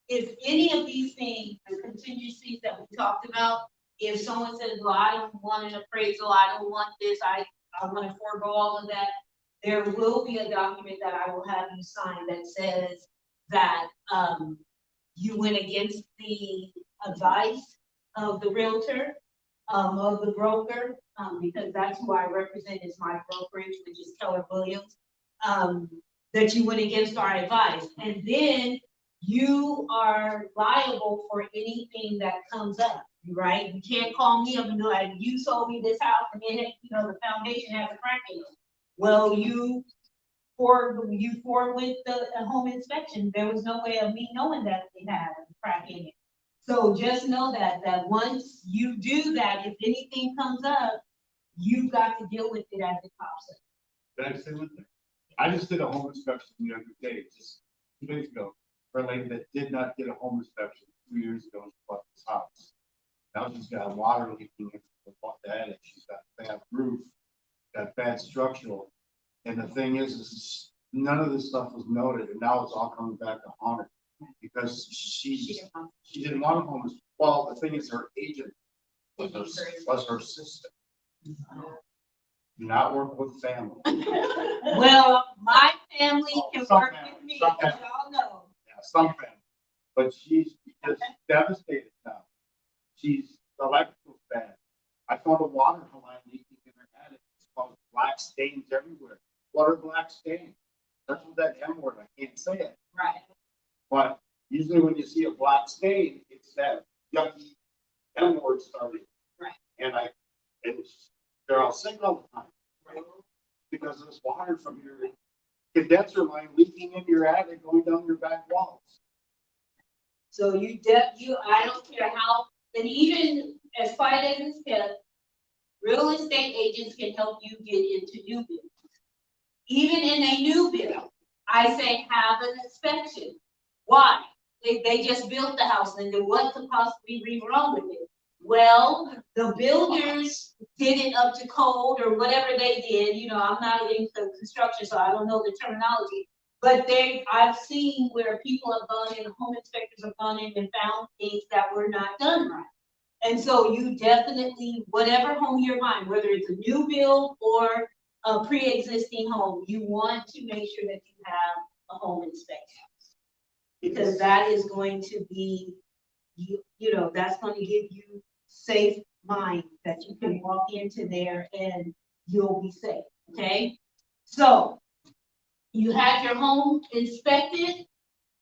Speaker 3: if any of these things, the contingencies that we talked about, if someone says, well, I don't want an appraisal, I don't want this, I want to forego all of that, there will be a document that I will have you sign that says that, you went against the advice of the realtor, of the broker, because that's who I represent is my brokerage, which is Keller Williams, that you went against our advice. And then you are liable for anything that comes up, right? You can't call me up and be like, you sold me this house and then, you know, the foundation has a crack in it. Well, you forwent the home inspection. There was no way of me knowing that they had a crack in it. So just know that once you do that, if anything comes up, you've got to deal with it as it pops up.
Speaker 5: Can I say one thing? I just did a home inspection the other day, just 2 days ago, for a lady that did not get a home inspection 2 years ago. She bought this house. Now she's got water leaking into the attic. She's got bad roof, got bad structural. And the thing is none of this stuff was noted, and now it's all coming back to haunt her because she didn't want a home. Well, the thing is, her agent was her sister. Do not work with family.
Speaker 3: Well, my family can
Speaker 5: Some
Speaker 3: work
Speaker 5: family,
Speaker 3: with me,
Speaker 5: some
Speaker 3: as
Speaker 5: family.
Speaker 3: y'all know.
Speaker 5: Yeah, some family, but she's just devastated now. She's the electrical's bad. I found a water line leaking in her attic. It's caused black stains everywhere. What are black stain. That's what that M word, I can't say it.
Speaker 3: Right.
Speaker 5: But usually when you see a black stain, it's that yucky M word starting.
Speaker 3: Right.
Speaker 5: And they're all sick all the time. Right. Because of this water from your condenser line leaking in your attic, going down your back walls.
Speaker 3: So I don't care how, and even as quiet as it's kept, real estate agents can help you get into new builds. Even in a new build, I say have an inspection. Why? They just built the house, and then what could possibly be wrong with it? Well, the builders did it up to code or whatever they did. You know, I'm not into construction, so I don't know the terminology. But I've seen where people have gone in, home inspectors have gone in and found things that were not done right. And so you definitely, whatever home you're buying, whether it's a new build or a pre-existing home, you want to make sure that you have a home inspection. Because that is going to be, you know, that's going to give you safe mind that you can walk into there and you'll be safe, okay? So you had your home inspected.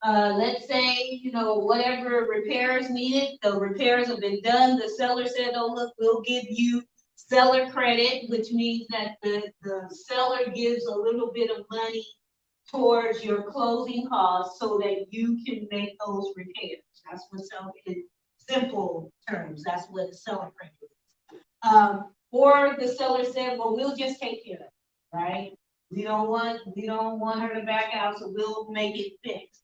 Speaker 3: Let's say, you know, whatever repairs needed, the repairs have been done. The seller said, oh, look, we'll give you seller credit, which means that the seller gives a little bit of money towards your closing costs so that you can make those repairs. That's what seller, in simple terms, that's what seller credit is. Or the seller said, well, we'll just take care of it, right? We don't want her to back out, so we'll make it fixed.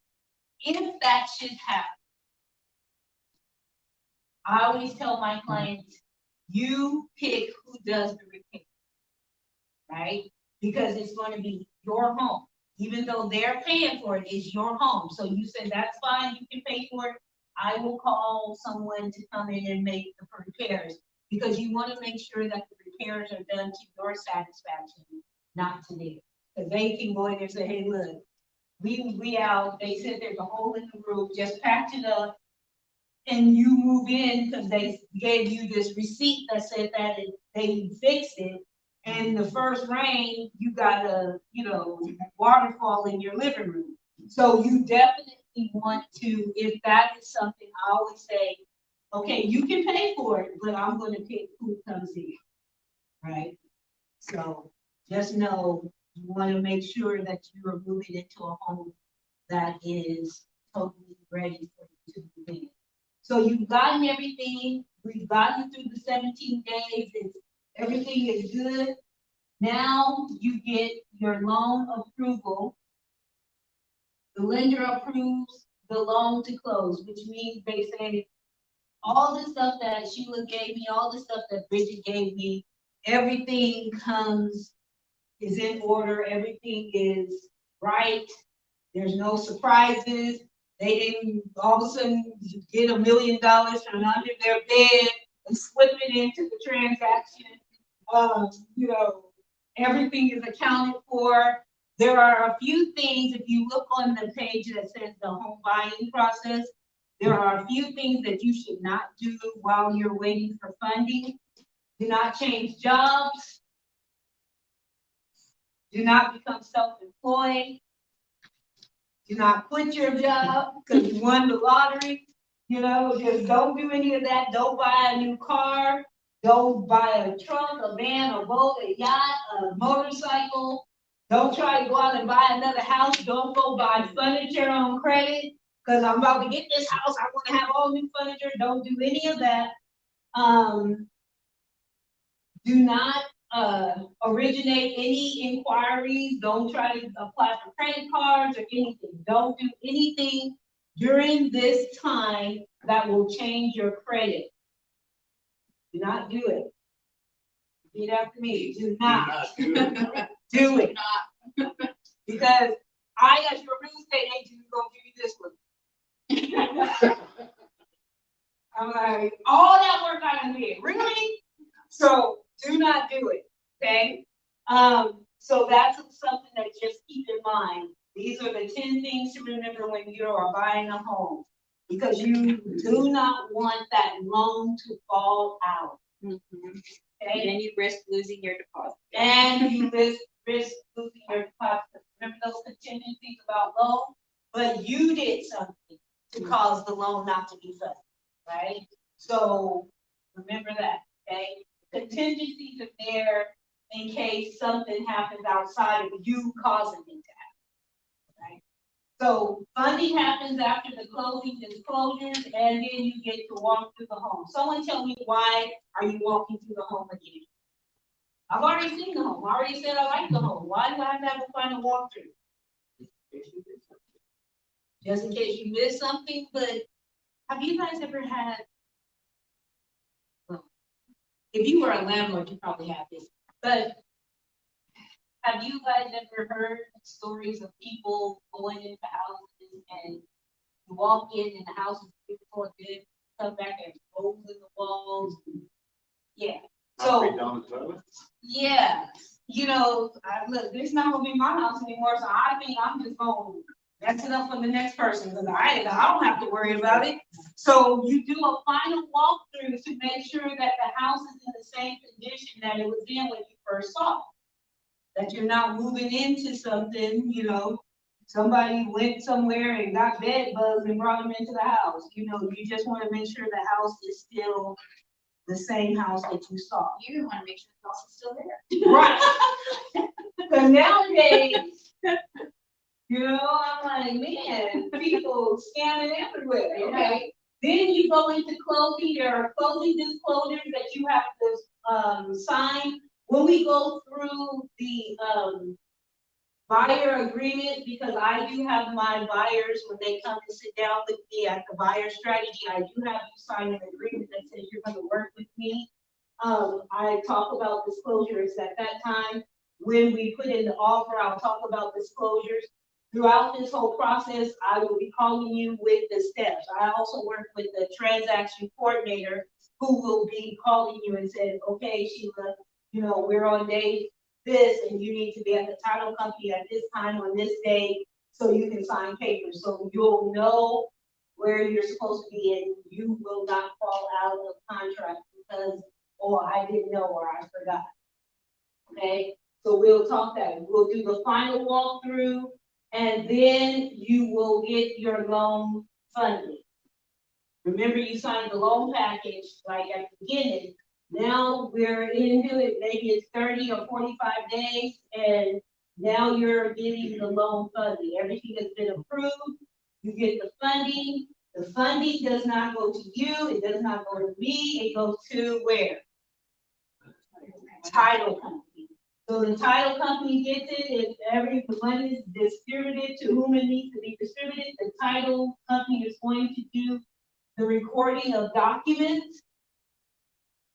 Speaker 3: If that should happen, I always tell my clients, you pick who does the repair, right? Because it's going to be your home. Even though they're paying for it, it's your home. So you say, that's fine, you can pay for it. I will call someone to come in and make the repairs. Because you want to make sure that the repairs are done to your satisfaction, not to theirs. Because they can go in and say, hey, look, we out, they said there's a hole in the roof, just patch it up. And you move in because they gave you this receipt that said that they fixed it. And the first rain, you got a, you know, waterfall in your living room. So you definitely want to, if that is something, I always say, okay, you can pay for it, but I'm going to pick who comes in, right? So just know you want to make sure that you are moving into a home that is totally ready for you to move in. So you've gotten everything, we've gotten through the 17 days, everything is good. Now you get your loan approval. The lender approves the loan to close, which means they say, all the stuff that Sheila gave me, all the stuff that Bridget gave me, everything is in order, everything is right. There's no surprises. They didn't all of a sudden get $1 million from under their bed and slip it into the transaction. You know, everything is accounted for. There are a few things, if you look on the page that says the home buying process, there are a few things that you should not do while you're waiting for funding. Do not change jobs. Do not become self-employed. Do not quit your job because you won the lottery. You know, just don't do any of that. Don't buy a new car. Don't buy a truck, a van, a boat, a yacht, a motorcycle. Don't try to go out and buy another house. Don't go buy furniture on credit because I'm about to get this house. I want to have all new furniture. Don't do any of that. Do not originate any inquiries. Don't try to apply for credit cards or anything. Don't do anything during this time that will change your credit. Do not do it. Repeat after me. Do not do it. Because I, as your real estate agent, is going to give you this one. I'm like, all that work I done did, really? So do not do it, okay? So that's something that just keep in mind. These are the 10 things to remember when you are buying a home, because you do not want that loan to fall out.
Speaker 2: Mhm.
Speaker 3: Okay?
Speaker 2: And then you risk losing your deposit.
Speaker 3: And you risk risk losing your deposit. Remember those contingencies about loan? But you did something to cause the loan not to be funded, right? So remember that, okay? Contingencies are there in case something happens outside of you causing it to happen, right? So funding happens after the closing disclosures, and then you get to walk through the home. Someone tell me, why are you walking through the home again? I've already seen the home. I already said I like the home. Why do I have to find a walkthrough? Just in case you missed something, but have you guys ever had, well, if you were a landlord, you probably have this, but have you guys ever heard stories of people going into houses and you walk in and the house is beautiful and then come back and holes in the walls? Yeah. So,
Speaker 5: Down the toilet?
Speaker 3: yeah, you know, look, this not gonna be my house anymore, so I think I'm just gonna mess it up for the next person, because I don't have to worry about it. So you do a final walkthrough to make sure that the house is in the same condition that it was in when you first saw it. That you're not moving into something, you know, somebody went somewhere and got bed bugs and brought them into the house. You know, you just want to make sure the house is still the same house that you saw.
Speaker 2: You want to make sure the house is still there.
Speaker 3: Right. Because nowadays, you know, I'm like, man, people scamming everywhere. Okay. Then you go into closing. There are closing disclosures that you have to sign. When we go through the buyer agreement, because I do have my buyers, when they come to sit down with me at the buyer strategy, I do have you sign an agreement that says you're going to work with me. I talk about disclosures at that time. When we put in the offer, I'll talk about disclosures. Throughout this whole process, I will be calling you with the steps. I also work with the transaction coordinator who will be calling you and saying, okay, Sheila, you know, we're on day this and you need to be at the title company at this time on this day so you can sign papers. So you'll know where you're supposed to be and you will not fall out of contract because, oh, I didn't know or I forgot. Okay, so we'll talk that. We'll do the final walkthrough and then you will get your loan funding. Remember, you signed the loan package like at the beginning. Now we're into it, maybe it's 30 or 45 days, and now you're getting the loan funding. Everything has been approved. You get the funding. The funding does not go to you. It does not go to me. It goes to where? Title company. So the title company gets it. If the money is distributed to whom it needs to be distributed, the title company is going to do the recording of documents.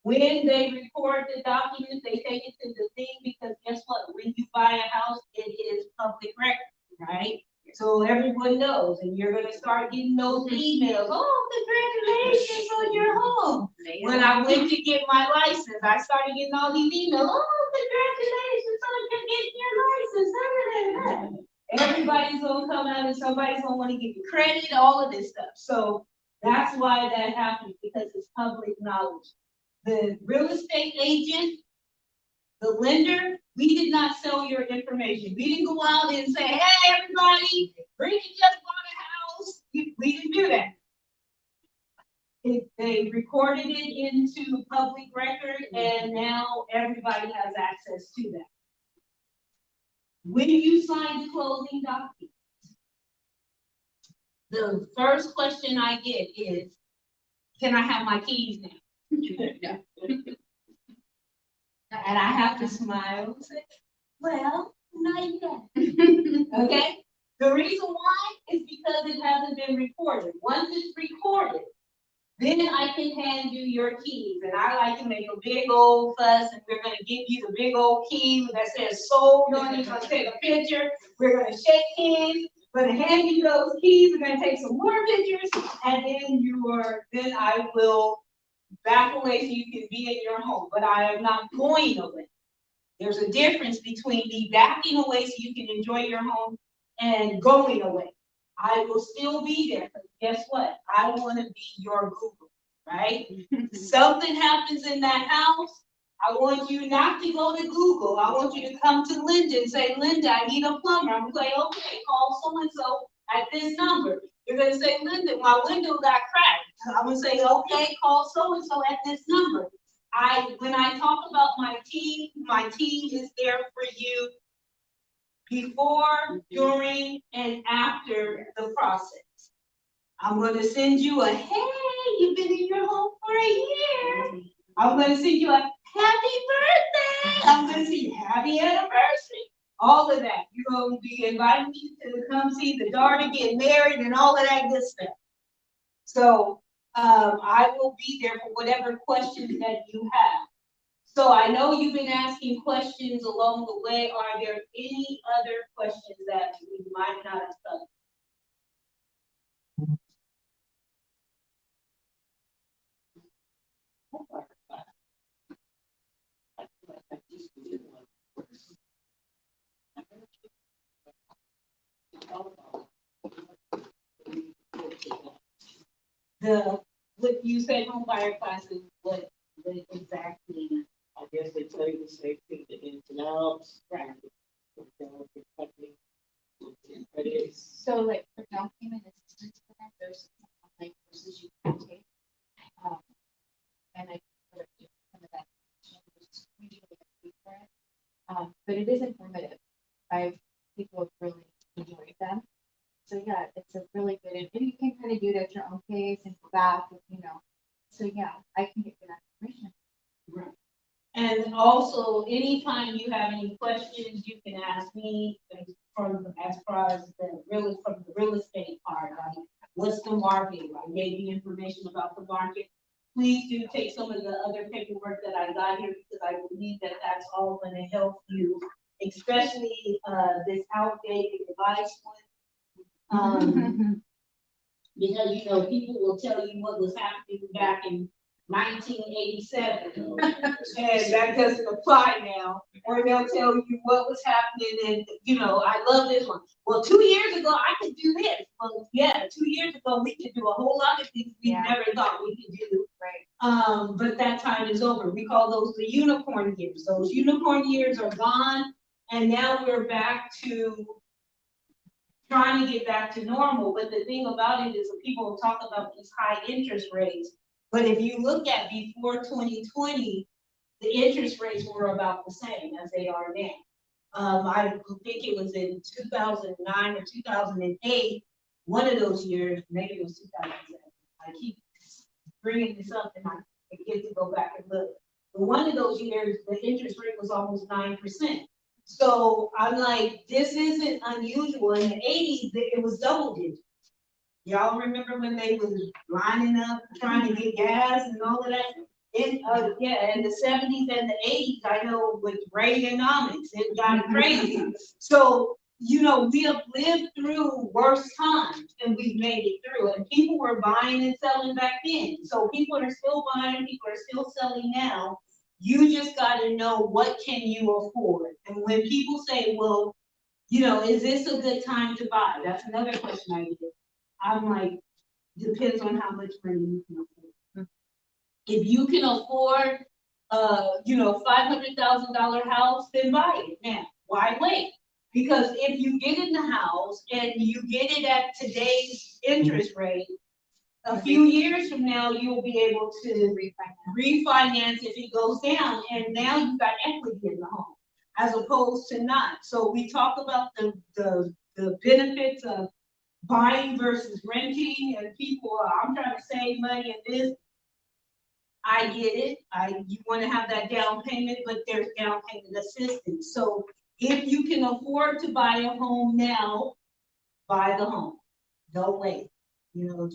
Speaker 3: When they record the documents, they take it to the thing, because guess what? When you buy a house, it is public record, right? So everyone knows, and you're gonna start getting those emails. Oh, congratulations on your home. When I went to get my license, I started getting all these emails. Oh, congratulations on getting your license. Everybody's gonna come out and somebody's gonna want to give you credit, all of this stuff. So that's why that happens, because it's public knowledge. The real estate agent, the lender, we did not sell your information. We didn't go out and say, hey, everybody, Brittany just bought a house. We didn't do that. They recorded it into public record, and now everybody has access to that. When you sign the closing documents, the first question I get is, can I have my keys now? And I have to smile and say, well, not yet. Okay? The reason why is because it hasn't been recorded. Once it's recorded, then I can hand you your keys. And I like to make a big old fuss, and we're going to give you the big old key that says sold on it. We're going to take a picture. We're going to shake hands. We're going to hand you those keys. We're going to take some more pictures. And then I will back away so you can be in your home, but I am not going away. There's a difference between me backing away so you can enjoy your home and going away. I will still be there, because guess what? I want to be your Google, right? Something happens in that house, I want you not to go to Google. I want you to come to Linda and say, Linda, I need a plumber. I'm gonna say, okay, call so-and-so at this number. You're gonna say, Linda, my window got cracked. I'm gonna say, okay, call so-and-so at this number. When I talk about my team is there for you before, during, and after the process. I'm gonna send you a, hey, you've been in your home for a year. I'm gonna send you a happy birthday. I'm gonna send you happy anniversary. All of that. You're gonna be inviting me to come see the daughter get married and all of that good stuff. So I will be there for whatever questions that you have. So I know you've been asking questions along the way. Are there any other questions that we might not have covered? What you said, home buyer classes, what exactly?
Speaker 6: I guess they tell you the same thing, the ins and outs.
Speaker 3: Right.
Speaker 4: So like for down payment assistance for that, there's like courses you can take. And I put some of that. Usually I pay for it. But it is informative. People have really enjoyed them. So yeah, it's a really good, and you can kind of do it at your own pace and go back, So yeah, I can get you that information.
Speaker 3: Right. And also, anytime you have any questions, you can ask me as far as from the real estate part, like what's the market? I gave you information about the market. Please do take some of the other paperwork that I got here because I believe that that's all going to help you, especially this outdated device one. Because people will tell you what was happening back in 1987, and that doesn't apply now. Or they'll tell you what was happening, and I love this one. Well, 2 years ago I could do this. Well, yeah, 2 years ago we could do a whole lot of things we never thought we could do.
Speaker 4: Right.
Speaker 3: But that time is over. We call those the unicorn years. Those unicorn years are gone, and now we're back to trying to get back to normal. But the thing about it is that people talk about these high interest rates. But if you look at before 2020, the interest rates were about the same as they are now. I think it was in 2009 or 2008, one of those years, maybe it was 2007. I keep bringing this up and I get to go back and look. But one of those years, the interest rate was almost 9%. So I'm like, this isn't unusual. In the 80s, it was double digits. Y'all remember when they was lining up trying to get gas and all of that? In the 70s and the 80s, I know with Reaganomics, it got crazy. So, we have lived through worse times and we've made it through. And people were buying and selling back then. So people are still buying, people are still selling now. You just got to know what can you afford. And when people say, well, is this a good time to buy? That's another question I get. I'm like, depends on how much money you can afford. If you can afford, $500,000 house, then buy it now. Why wait? Because if you get in the house and you get it at today's interest rate, a few years from now, you'll be able to refinance if it goes down. And now you've got equity in the home as opposed to not. So we talk about the benefits of buying versus renting, and people I'm trying to save money and this. I get it. You want to have that down payment, but there's down payment assistance. So if you can afford to buy a home now, buy the home. Don't wait.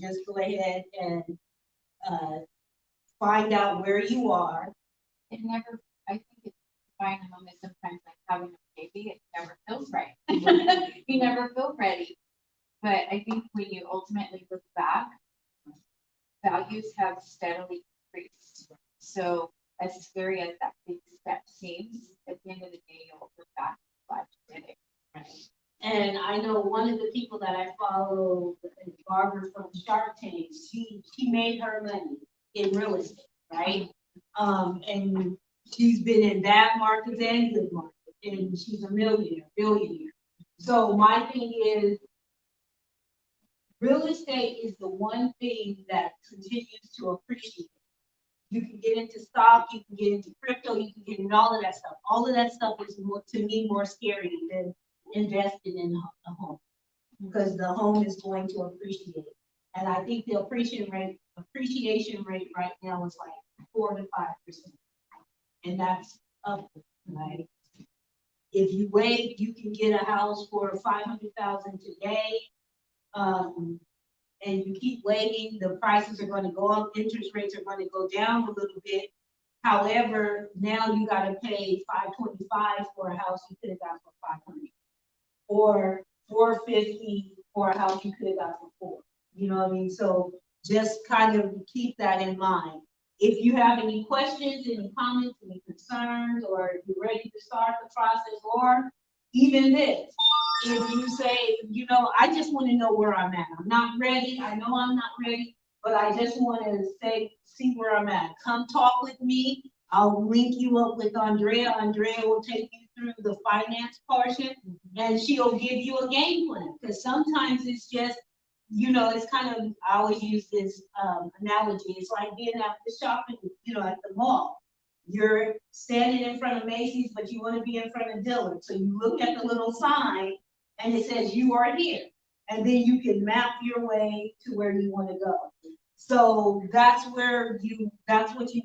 Speaker 3: Just go ahead and find out where you are.
Speaker 4: I think buying a home is sometimes like having a baby. It never feels right. You never feel ready. But I think when you ultimately look back, values have steadily increased. So as scary as that big step seems, at the end of the day, you'll look back and glad you did it.
Speaker 3: Right. And I know one of the people that I follow, Barbara from Shark Tank, she made her money in real estate, right? And She's been in bad markets and good markets, and she's a millionaire, billionaire. So my thing is, real estate is the one thing that continues to appreciate. You can get into stock, you can get into crypto, you can get into all of that stuff. All of that stuff is more, to me, more scary than investing in a home. Because the home is going to appreciate. And I think the appreciation rate right now is like 4 to 5%. And that's up, right? If you wait, you can get a house for $500,000 today. And you keep waiting, the prices are gonna go up, interest rates are gonna go down a little bit. However, now you gotta pay $525 for a house you could have got for $500. Or $450 for a house you could have got for $4. You know what I mean? So just kind of keep that in mind. If you have any questions, any comments, any concerns, or you're ready to start the process, or even this, if you say, you know, I just want to know where I'm at. I'm not ready. I know I'm not ready, but I just want to see where I'm at. Come talk with me. I'll link you up with Andrea. Andrea will take you through the finance portion, and she'll give you a game plan. Because sometimes it's just, you know, it's kind of, I always use this analogy. It's like being at the shopping, you know, at the mall. You're standing in front of Macy's, but you want to be in front of Dillard. So you look at the little sign, and it says you are here. And then you can map your way to where you want to go. So that's what you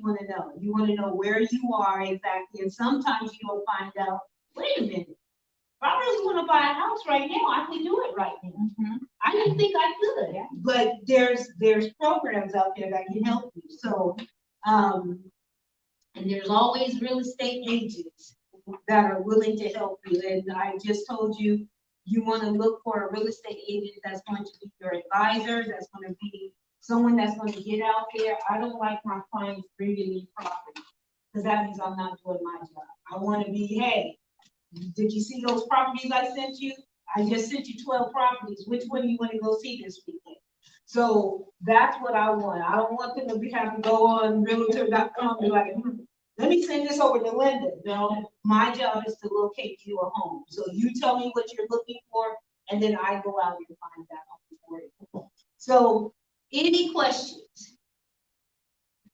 Speaker 3: want to know. You want to know where you are exactly. And sometimes you'll find out, wait a minute, if I really want to buy a house right now, I can do it right now. I didn't think I could, but there's programs out there that can help you. So, and there's always real estate agents that are willing to help you. And I just told you, you want to look for a real estate agent that's going to be your advisor, that's going to be someone that's going to get out there. I don't like my clients bringing me property, because that means I'm not doing my job. I want to be, hey, did you see those properties I sent you? I just sent you 12 properties. Which one do you want to go see this weekend? So that's what I want. I don't want them to have to go on realtor.com and be like, let me send this over to Linda. No, my job is to locate you a home. So you tell me what you're looking for, and then I go out and find that home for you. So any questions?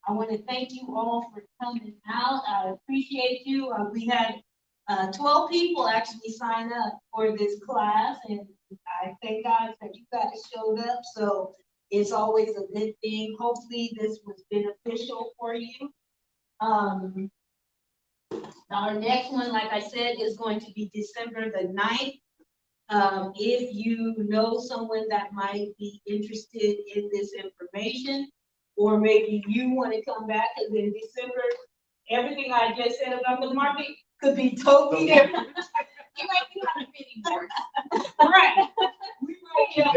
Speaker 3: I want to thank you all for coming out. I appreciate you. We had 12 people actually sign up for this class, and I thank God that you guys showed up. So it's always a good thing. Hopefully this was beneficial for you. Our next one, like I said, is going to be December the 9th. If you know someone that might be interested in this information, or maybe you want to come back, because in December, everything I just said about the market could be totally different.
Speaker 2: You might be on a meeting board.
Speaker 3: Right. We might get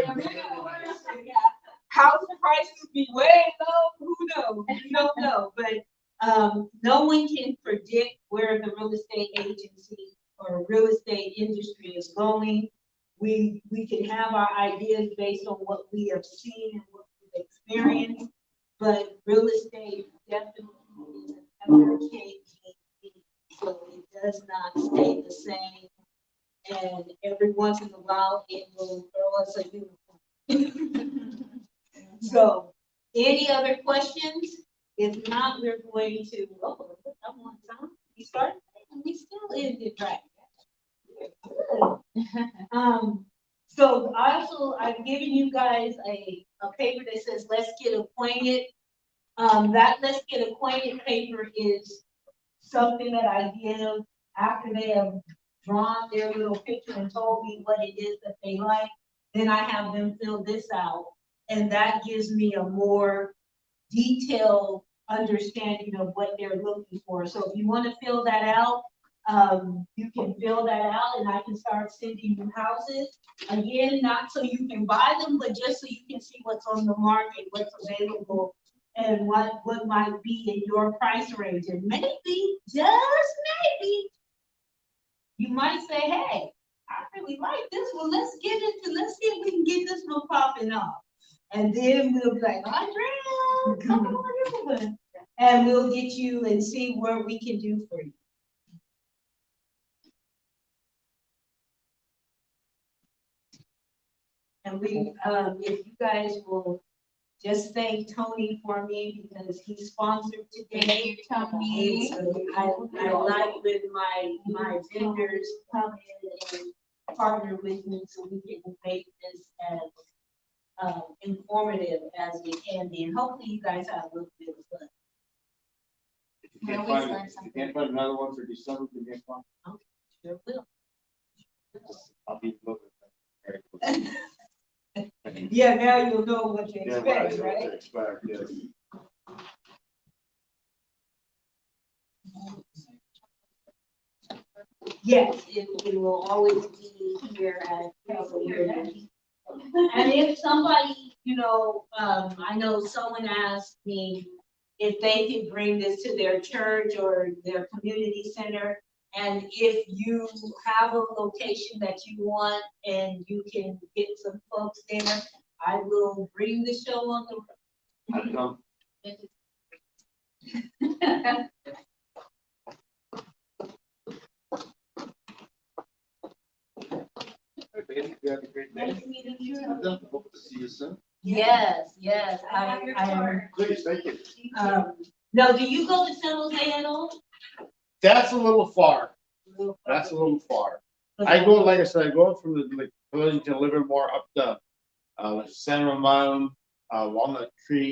Speaker 3: house prices be way low. Who knows? We don't know. But no one can predict where the real estate agency or real estate industry is going. We can have our ideas based on what we have seen and what we've experienced, but real estate definitely is an ever-changing thing. So it does not stay the same. And every once in a while, it will throw us a uniform. So, any other questions? If not, we're going to, I'm on time. We started and we still ended right. So I've given you guys a paper that says, let's get acquainted. That let's get acquainted paper is something that I give after they have drawn their little picture and told me what it is that they like. Then I have them fill this out, and that gives me a more detailed understanding of what they're looking for. So if you want to fill that out, you can fill that out, and I can start sending you houses. Again, not so you can buy them, but just so you can see what's on the market, what's available, and what might be in your price range. And maybe, just maybe, you might say, hey, I really like this one. Let's see if we can get this one popping off. And then we'll be like, Andrea, come on over.
Speaker 1: And we'll get you and see what we can do for you. And we, if you guys will just thank Tony for me because he sponsored today.
Speaker 4: Thank you, Tony.
Speaker 1: I like when my vendors come in and partner with me so we can make this as informative as we can be. And hopefully you guys have a little bit of fun.
Speaker 5: If you
Speaker 2: I
Speaker 5: can't
Speaker 2: always
Speaker 5: find
Speaker 2: learn
Speaker 5: it- if you
Speaker 2: something.
Speaker 5: can't find another one for December, give me a call.
Speaker 1: Sure will.
Speaker 5: I'll be looking.
Speaker 1: Yeah, now you'll know what to
Speaker 5: Yeah,
Speaker 1: expect,
Speaker 5: what
Speaker 1: right?
Speaker 5: to expect, yes.
Speaker 1: Yes, it will always be here at Castle Hill. And if somebody, I know someone asked me if they could bring this to their church or their community center. And if you have a location that you want and you can get some folks there, I will bring the show on the road.
Speaker 5: I come. Hey, baby, you have a great day.
Speaker 1: Nice meeting you.
Speaker 5: Hope to see you soon.
Speaker 1: Yes, I am.
Speaker 5: Please, thank you.
Speaker 1: No, do you go to San Jose at all?
Speaker 5: That's a little far. That's a little far. I go, like I said, I go from the, like, Burlington, Livermore up to, San Ramon, Walnut Creek,